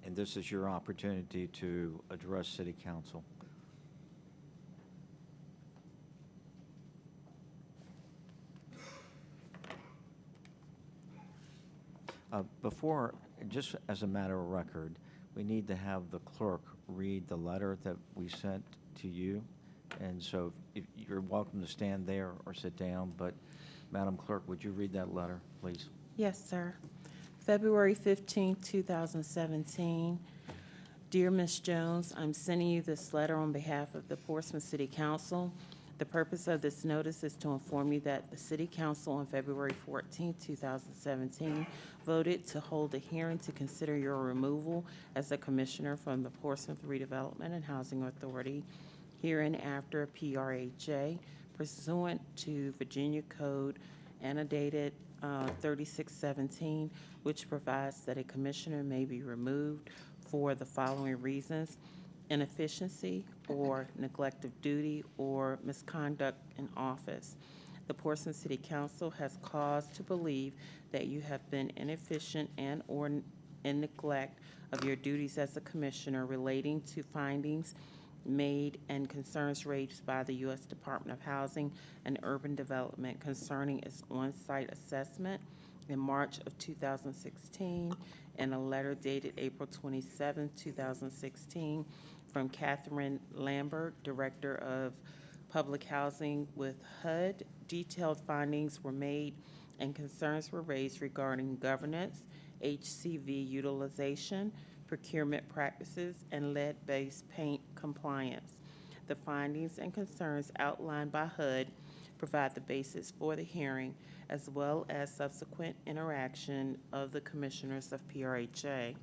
And this is your opportunity to address City Council. Before, just as a matter of record, we need to have the clerk read the letter that we sent to you. And so if you're welcome to stand there or sit down, but Madam Clerk, would you read that letter, please? Yes, sir. February 15, 2017. Dear Ms. Jones, I'm sending you this letter on behalf of the Portsmouth City Council. The purpose of this notice is to inform you that the City Council on February 14, 2017, voted to hold a hearing to consider your removal as a commissioner from the Portsmouth Redevelopment and Housing Authority, hereinafter PRHA, pursuant to Virginia Code annotated 3617, which provides that a commissioner may be removed for the following reasons: inefficiency or neglect of duty or misconduct in office. The Portsmouth City Council has cause to believe that you have been inefficient and/or in neglect of your duties as a commissioner relating to findings made and concerns raised by the U.S. Department of Housing and Urban Development concerning its on-site assessment in March of 2016, and a letter dated April 27, 2016, from Catherine Lambert, Director of Public Housing with HUD. Detailed findings were made and concerns were raised regarding governance, HCV utilization, procurement practices, and lead-based paint compliance. The findings and concerns outlined by HUD provide the basis for the hearing, as well as subsequent interaction of the commissioners of PRHA.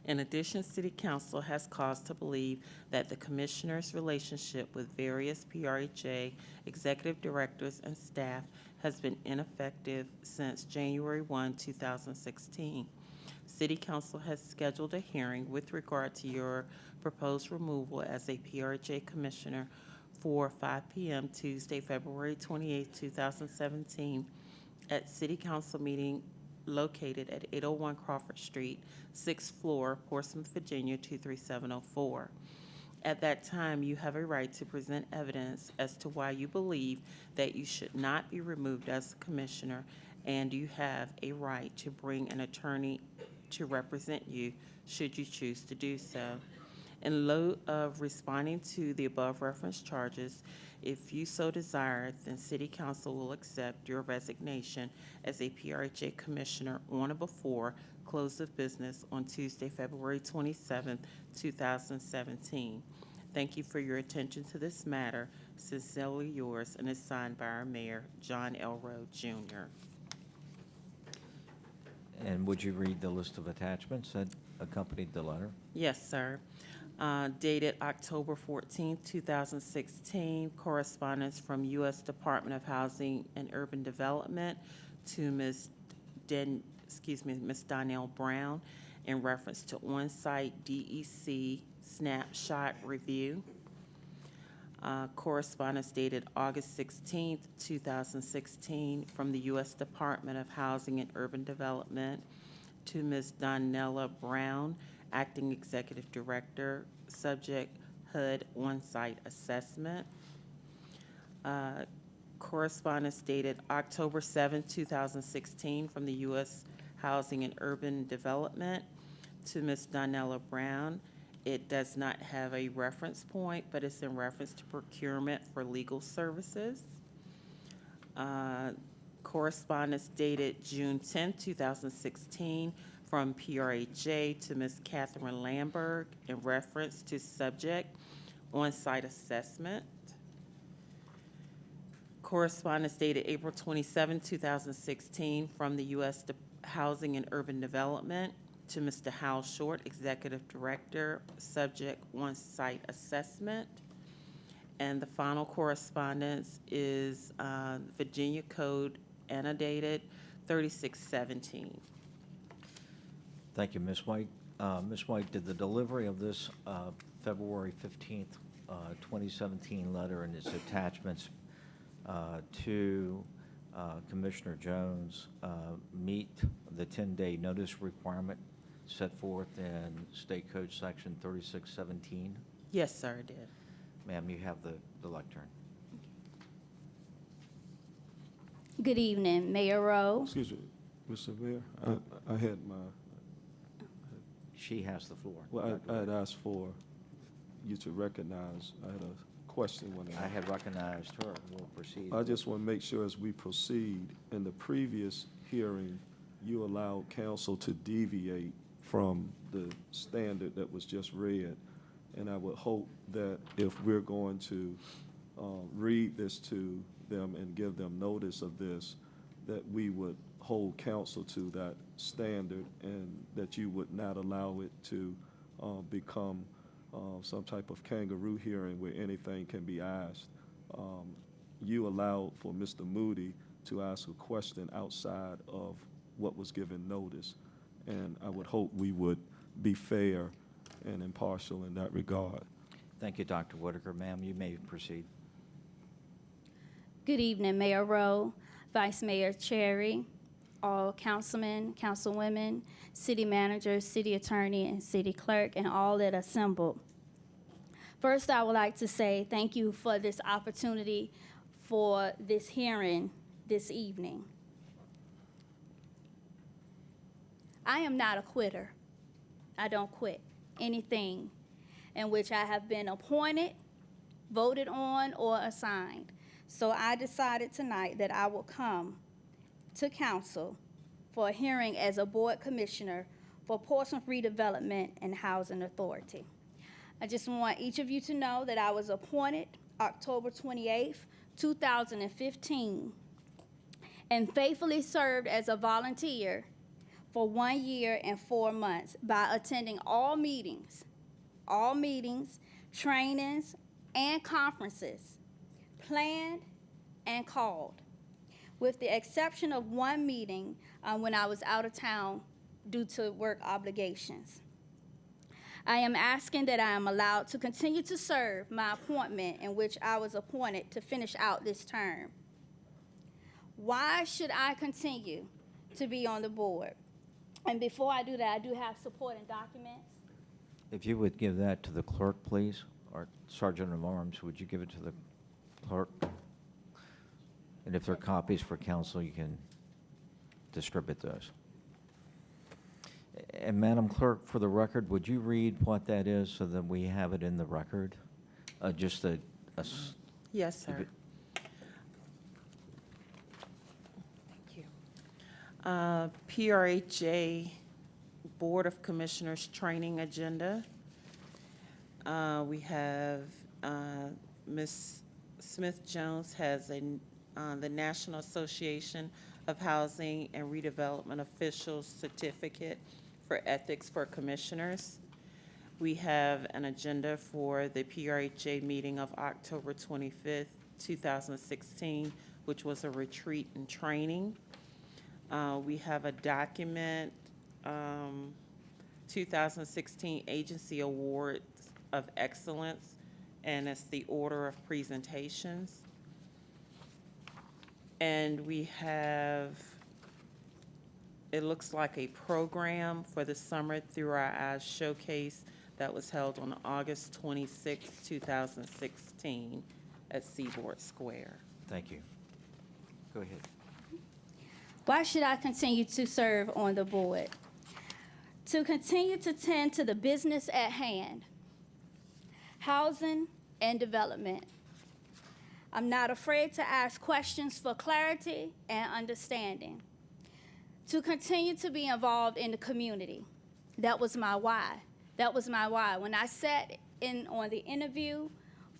In addition, City Council has cause to believe that the Commissioner's relationship with various PRHA executive directors and staff has been ineffective since January 1, 2016. City Council has scheduled a hearing with regard to your proposed removal as a PRHA Commissioner for 5 p.m. Tuesday, February 28, 2017, at City Council meeting located at 801 Crawford Street, 6th floor, Portsmouth, Virginia, 23704. At that time, you have a right to present evidence as to why you believe that you should not be removed as a commissioner, and you have a right to bring an attorney to represent you should you choose to do so. In lieu of responding to the above referenced charges, if you so desire, then City Council will accept your resignation as a PRHA Commissioner on or before close of business on Tuesday, February 27, 2017. Thank you for your attention to this matter. Sincerely yours, and is signed by our Mayor, John Elroy, Jr. And would you read the list of attachments that accompanied the letter? Yes, sir. Dated October 14, 2016, correspondence from U.S. Department of Housing and Urban Development to Ms. Donnell Brown in reference to on-site DEC snapshot review. Correspondence dated August 16, 2016, from the U.S. Department of Housing and Urban Development to Ms. Donnella Brown, Acting Executive Director, subject HUD on-site assessment. Correspondence dated October 7, 2016, from the U.S. Housing and Urban Development to Ms. Donnella Brown. It does not have a reference point, but it's in reference to procurement for legal services. Correspondence dated June 10, 2016, from PRHA to Ms. Catherine Lambert in reference to subject on-site assessment. Correspondence dated April 27, 2016, from the U.S. Housing and Urban Development to Mr. Hal Short, Executive Director, subject on-site assessment. And the final correspondence is Virginia Code annotated 3617. Thank you, Ms. White. Ms. White, did the delivery of this February 15th, 2017 letter and its attachments to Commissioner Jones meet the 10-day notice requirement set forth in State Code Section 3617? Yes, sir, it did. Ma'am, you have the lectern. Good evening, Mayor Rowe. Excuse me, Mr. Mayor, I had my, She has the floor. well, I had asked for you to recognize, I had a question when I had recognized her. We'll proceed. I just want to make sure as we proceed, in the previous hearing, you allowed council to deviate from the standard that was just read. And I would hope that if we're going to read this to them and give them notice of this, that we would hold counsel to that standard and that you would not allow it to become some type of kangaroo hearing where anything can be asked. You allowed for Mr. Moody to ask a question outside of what was given notice. And I would hope we would be fair and impartial in that regard. Thank you, Dr. Whitaker. Ma'am, you may proceed. Good evening, Mayor Rowe, Vice Mayor Cherry, all councilmen, councilwomen, city manager, city attorney, and city clerk, and all that assembled. First, I would like to say thank you for this opportunity for this hearing this evening. I am not a quitter. I don't quit anything in which I have been appointed, voted on, or assigned. So I decided tonight that I will come to council for a hearing as a board commissioner for Portsmouth Redevelopment and Housing Authority. I just want each of you to know that I was appointed October 28th, 2015, and faithfully served as a volunteer for 1 year and 4 months by attending all meetings, trainings, and conferences, planned and called, with the exception of one meeting when I was out of town due to work obligations. I am asking that I am allowed to continue to serve my appointment in which I was appointed to finish out this term. Why should I continue to be on the board? And before I do that, I do have supporting documents. If you would give that to the clerk, please, or Sergeant of Arms, would you give it to the clerk? And if there are copies for council, you can distribute those. And Madam Clerk, for the record, would you read what that is so that we have it in the record? Just a Yes, sir. If it- Thank you. PRHA Board of Commissioners Training Agenda. We have Ms. Smith-Jones has the National Association of Housing and Redevelopment Officials Certificate for Ethics for Commissioners. We have an agenda for the PRHA meeting of October 25th, 2016, which was a retreat and training. We have a document, 2016 Agency Awards of Excellence, and it's the order of presentations. And we have, it looks like a program for the Summer Through Our Eyes Showcase that was held on August 26, 2016 at Seaboard Square. Thank you. Go ahead. Why should I continue to serve on the board? To continue to tend to the business at hand, housing and development. I'm not afraid to ask questions for clarity and understanding. To continue to be involved in the community. That was my why. That was my why. When I sat in on the interview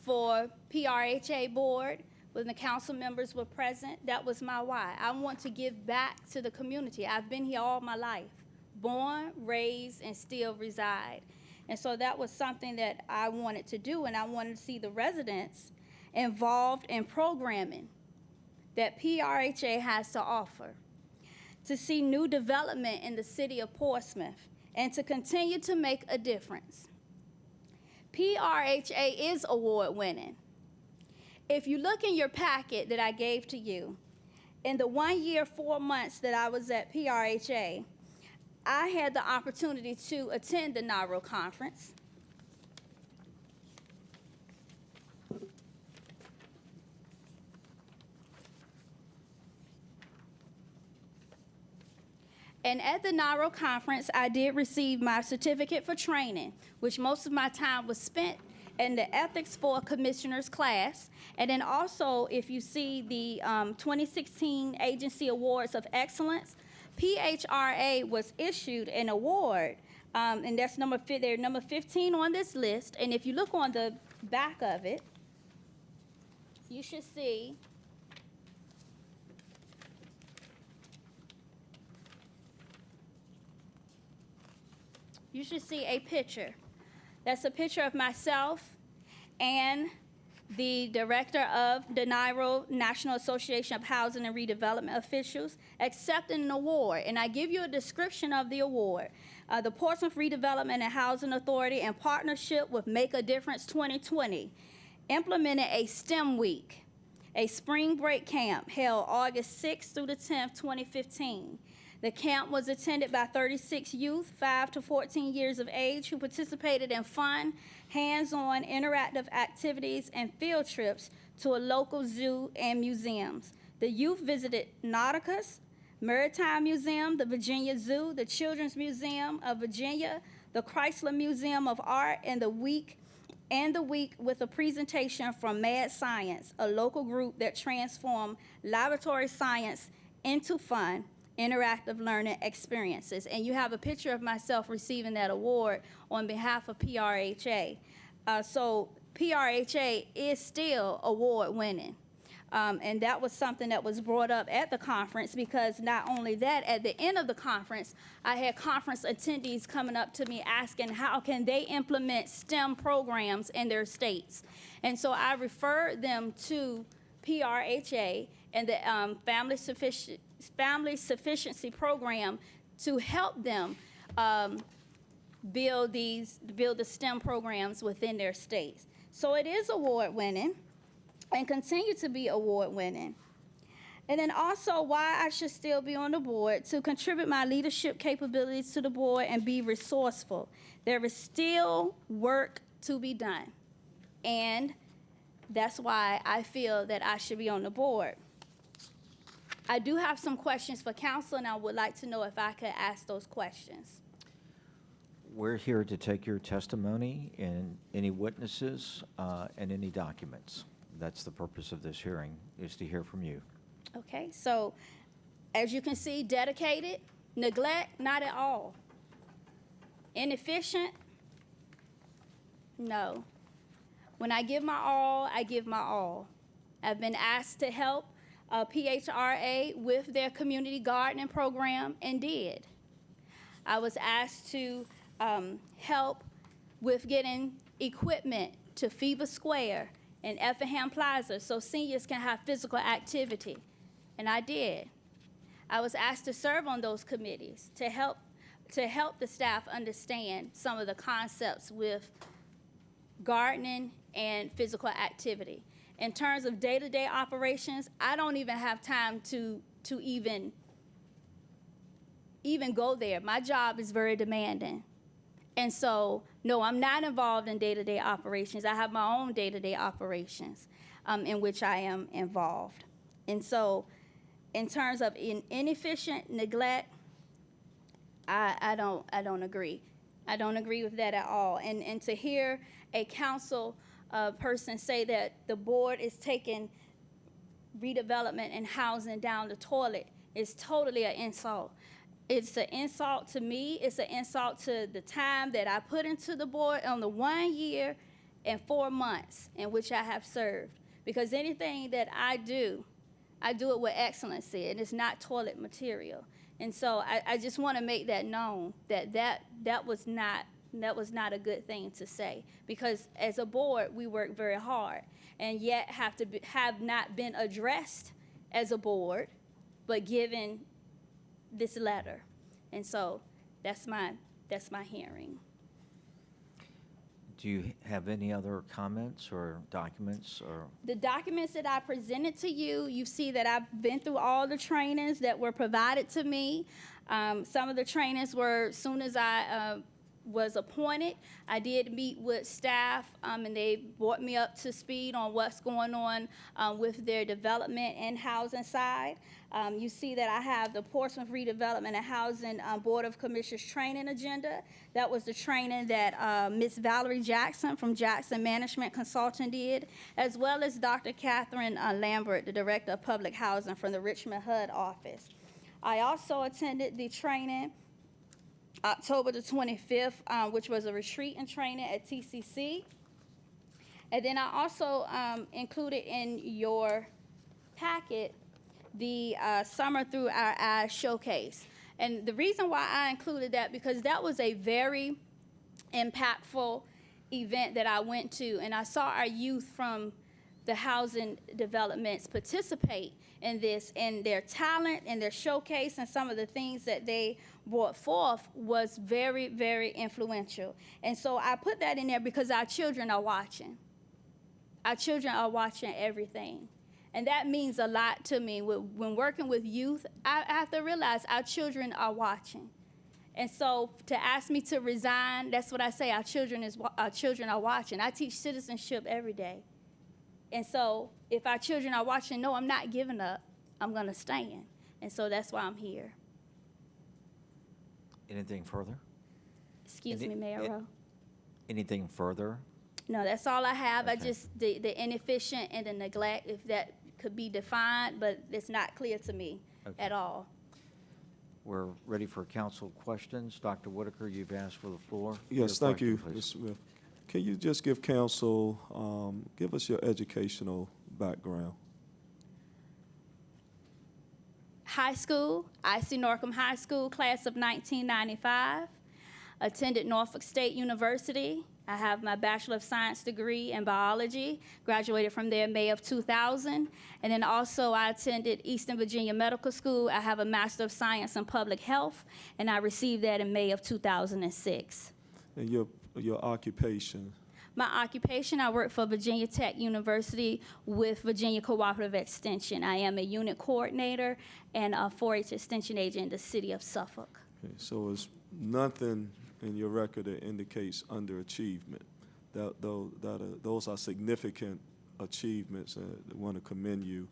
for PRHA board, when the council members were present, that was my why. I want to give back to the community. I've been here all my life, born, raised, and still reside. And so that was something that I wanted to do, and I wanted to see the residents involved in programming that PRHA has to offer, to see new development in the city of Portsmouth, and to continue to make a difference. PRHA is award-winning. If you look in your packet that I gave to you, in the 1 year, 4 months that I was at PRHA, I had the opportunity to attend the NARO conference. And at the NARO conference, I did receive my certificate for training, which most of my time was spent in the Ethics for Commissioners class. And then also, if you see the 2016 Agency Awards of Excellence, PHRA was issued an award, and that's they're number 15 on this list. And if you look on the back of it, you should see a picture. That's a picture of myself and the director of the NIRO, National Association of Housing and Redevelopment Officials, accepting an award. And I give you a description of the award. The Portsmouth Redevelopment and Housing Authority, in partnership with Make a Difference 2020, implemented a STEM week, a spring break camp held August 6th through the 10th, 2015. The camp was attended by 36 youth, 5 to 14 years of age, who participated in fun, hands-on, interactive activities and field trips to a local zoo and museums. The youth visited Nauticus, Maritime Museum, the Virginia Zoo, the Children's Museum of Virginia, the Chrysler Museum of Art, and the week with a presentation from Mad Science, a local group that transformed laboratory science into fun, interactive learning experiences. And you have a picture of myself receiving that award on behalf of PRHA. So PRHA is still award winning. And that was something that was brought up at the conference, because not only that, at the end of the conference, I had conference attendees coming up to me asking how can they implement STEM programs in their states. And so I referred them to PRHA and the Family Sufficiency Program to help them build the STEM programs within their states. So it is award winning and continue to be award winning. And then also why I should still be on the board: to contribute my leadership capabilities to the board and be resourceful. There is still work to be done. And that's why I feel that I should be on the board. I do have some questions for council, and I would like to know if I could ask those questions. We're here to take your testimony and any witnesses and any documents. That's the purpose of this hearing, is to hear from you. Okay, so as you can see, dedicated, neglect, not at all. Inefficient, no. When I give my all, I give my all. I've been asked to help PRHA with their community gardening program and did. I was asked to help with getting equipment to FIBA Square and Effingham Plaza so seniors can have physical activity, and I did. I was asked to serve on those committees to help the staff understand some of the concepts with gardening and physical activity. In terms of day-to-day operations, I don't even have time to even go there. My job is very demanding. And so, no, I'm not involved in day-to-day operations. I have my own day-to-day operations in which I am involved. And so, in terms of inefficient neglect, I don't agree. I don't agree with that at all. And to hear a council person say that the board is taking redevelopment and housing down the toilet is totally an insult. It's an insult to me. It's an insult to the time that I put into the board on the 1 year and 4 months in which I have served. Because anything that I do it with excellency, and it's not toilet material. And so I just want to make that known that was not a good thing to say, because as a board we work very hard and yet have not been addressed as a board, but given this letter. And so that's my hearing. Do you have any other comments or documents or? The documents that I presented to you, you see that I've been through all the trainings that were provided to me. Some of the trainings were as soon as I was appointed. I did meet with staff, and they brought me up to speed on what's going on with their development and housing side. You see that I have the Portsmouth Redevelopment and Housing Board of Commissioners training agenda. That was the training that Ms. Valerie Jackson from Jackson Management Consulting did, as well as Dr. Catherine Lambert, the Director of Public Housing from the Richmond HUD office. I also attended the training October the 25th, which was a retreat and training at TCC. And then I also included in your packet the Summer Through Our Eyes showcase. And the reason why I included that, because that was a very impactful event that I went to, and I saw our youth from the housing developments participate in this, and their talent and their showcase and some of the things that they brought forth was very, very influential. And so I put that in there because our children are watching. Our children are watching everything. And that means a lot to me. When working with youth, I have to realize our children are watching. And so to ask me to resign, that's what I say, our children are watching. I teach citizenship every day. And so if our children are watching, no, I'm not giving up. I'm going to stand. And so that's why I'm here. Anything further? Excuse Any- me, Mayor it- Rowe. Anything further? No, that's all I have. Okay. The inefficient and the neglect, if that could be defined, but it's not clear to me Okay. at all. We're ready for council questions. Dr. Whitaker, you've asked for the floor. Yes, Your thank you, question, Ms. please. Smith. Can you just give council, give us your educational background? High school, I.C. Norcom High School, class of 1995. Attended Norfolk State University. I have my Bachelor of Science degree in biology. Graduated from there in May of 2000. And then also I attended Eastern Virginia Medical School. I have a Master of Science in Public Health, and I received that in May of 2006. And your occupation? My occupation, I work for Virginia Tech University with Virginia Cooperative Extension. I am a unit coordinator and a 4-H extension agent in the city of Suffolk. Okay, so it's nothing in your record that indicates underachievement. Those are significant achievements, and I want to commend you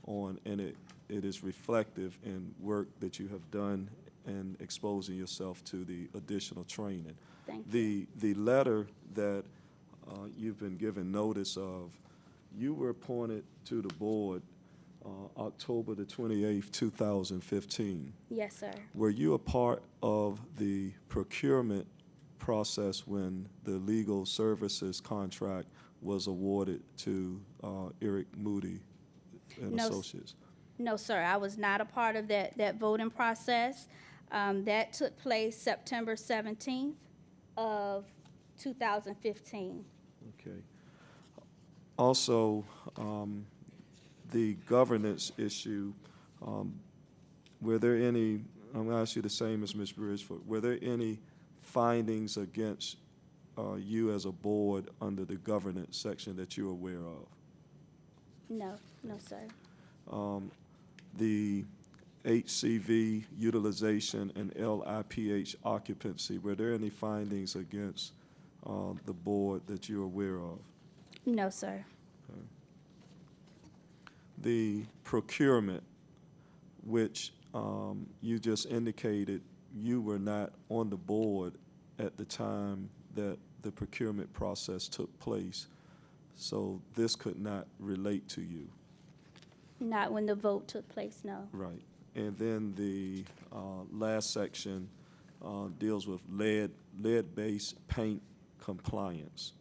on, and it is reflective in work that you have done and exposing yourself to the additional training. Thank you. The letter that you've been given notice of, you were appointed to the board October the 28th, 2015. Yes, sir. Were you a part of the procurement process when the legal services contract was awarded to Eric Moody and No, Associates? No, sir, I was not a part of that voting process. That took place September 17th of 2015. Okay. Also, the governance issue, were there any, I'm going to ask you the same as Ms. Bridgeford, were there any findings against you as a board under the governance section that you're aware of? No, sir. The HCV utilization and LIPH occupancy, were there any findings against the board that you're aware of? No, sir. The procurement, which you just indicated you were not on the board at the time that the procurement process took place, so this could not relate to you. Not when the vote took place, no. Right. And then the last section deals with lead-based paint compliance.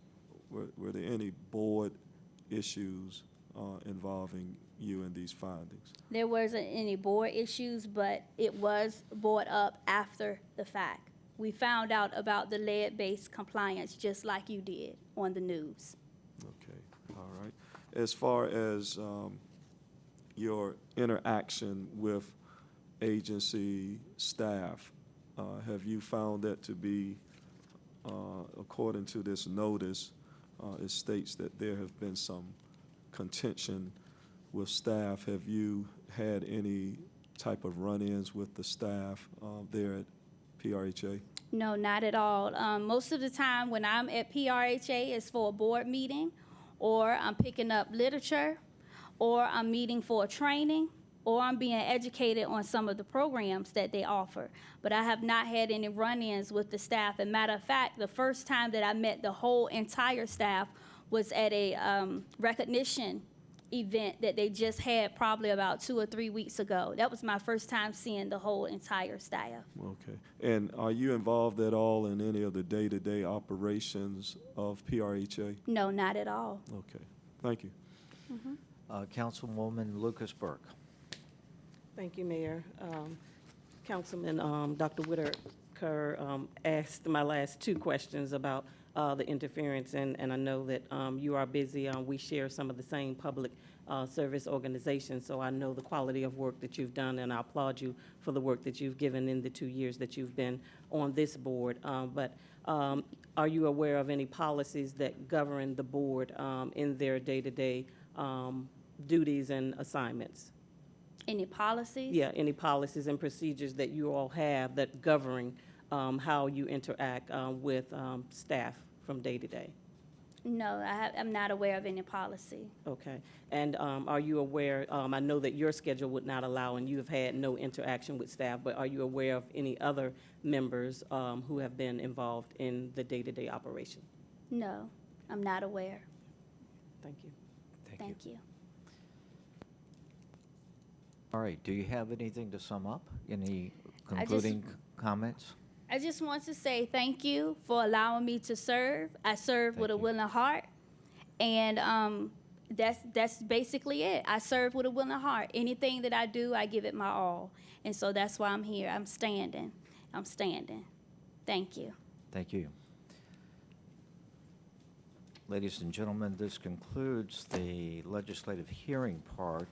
Were there any board issues involving you in these findings? There wasn't any board issues, but it was brought up after the fact. We found out about the lead-based compliance just like you did on the news. Okay, all right. As far as your interaction with agency staff, have you found that to be, according to this notice, it states that there have been some contention with staff. Have you had any type of run-ins with the staff there at PRHA? No, not at all. Most of the time when I'm at PRHA is for a board meeting, or I'm picking up literature, or I'm meeting for a training, or I'm being educated on some of the programs that they offer. But I have not had any run-ins with the staff. And matter of fact, the first time that I met the whole entire staff was at a recognition event that they just had probably about 2 or 3 weeks ago. That was my first time seeing the whole entire staff. Okay. And are you involved at all in any of the day-to-day operations of PRHA? No, not at all. Okay. Thank you. Councilwoman Lucas Burke. Thank you, Mayor. Councilman, Dr. Whitaker asked my last 2 questions about the interference, and I know that you are busy. We share some of the same public service organizations, so I know the quality of work that you've done, and I applaud you for the work that you've given in the 2 years that you've been on this board. But are you aware of any policies that govern the board in their day-to-day duties and assignments? Any policies? Yeah, any policies and procedures that you all have that govern how you interact with staff from day to day? No, I'm not aware of any policy. Okay. And are you aware, I know that your schedule would not allow and you have had no interaction with staff, but are you aware of any other members who have been involved in the day-to-day operation? No, I'm not aware. Thank you. Thank you. All right, do you have anything to sum up? Any I just- concluding comments? I just want to say thank you for allowing me to serve. I serve with a Thank you. willing heart, and that's basically it. I serve with a willing heart. Anything that I do, I give it my all, and so that's why I'm here. I'm standing. Thank you. Thank you. Ladies and gentlemen, this concludes the legislative hearing part.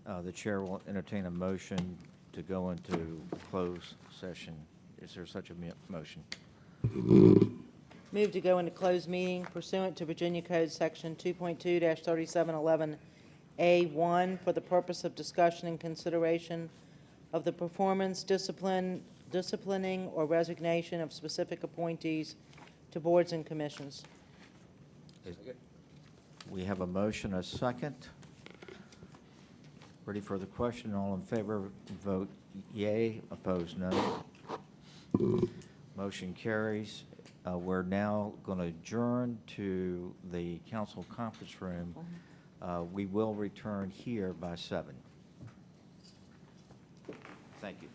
The chair will entertain a motion to go into closed session. Is there such a motion? Move to go into closed meeting pursuant to Virginia Code Section 2.2-3711A1 for the purpose of discussion and consideration of the performance, disciplining, or resignation of specific appointees to boards and commissions. We have a motion, a second. Ready for the question? All in favor, vote yea. Opposed, no. Motion carries. We're now going to adjourn to the council conference room. We will return here by 7. Thank you.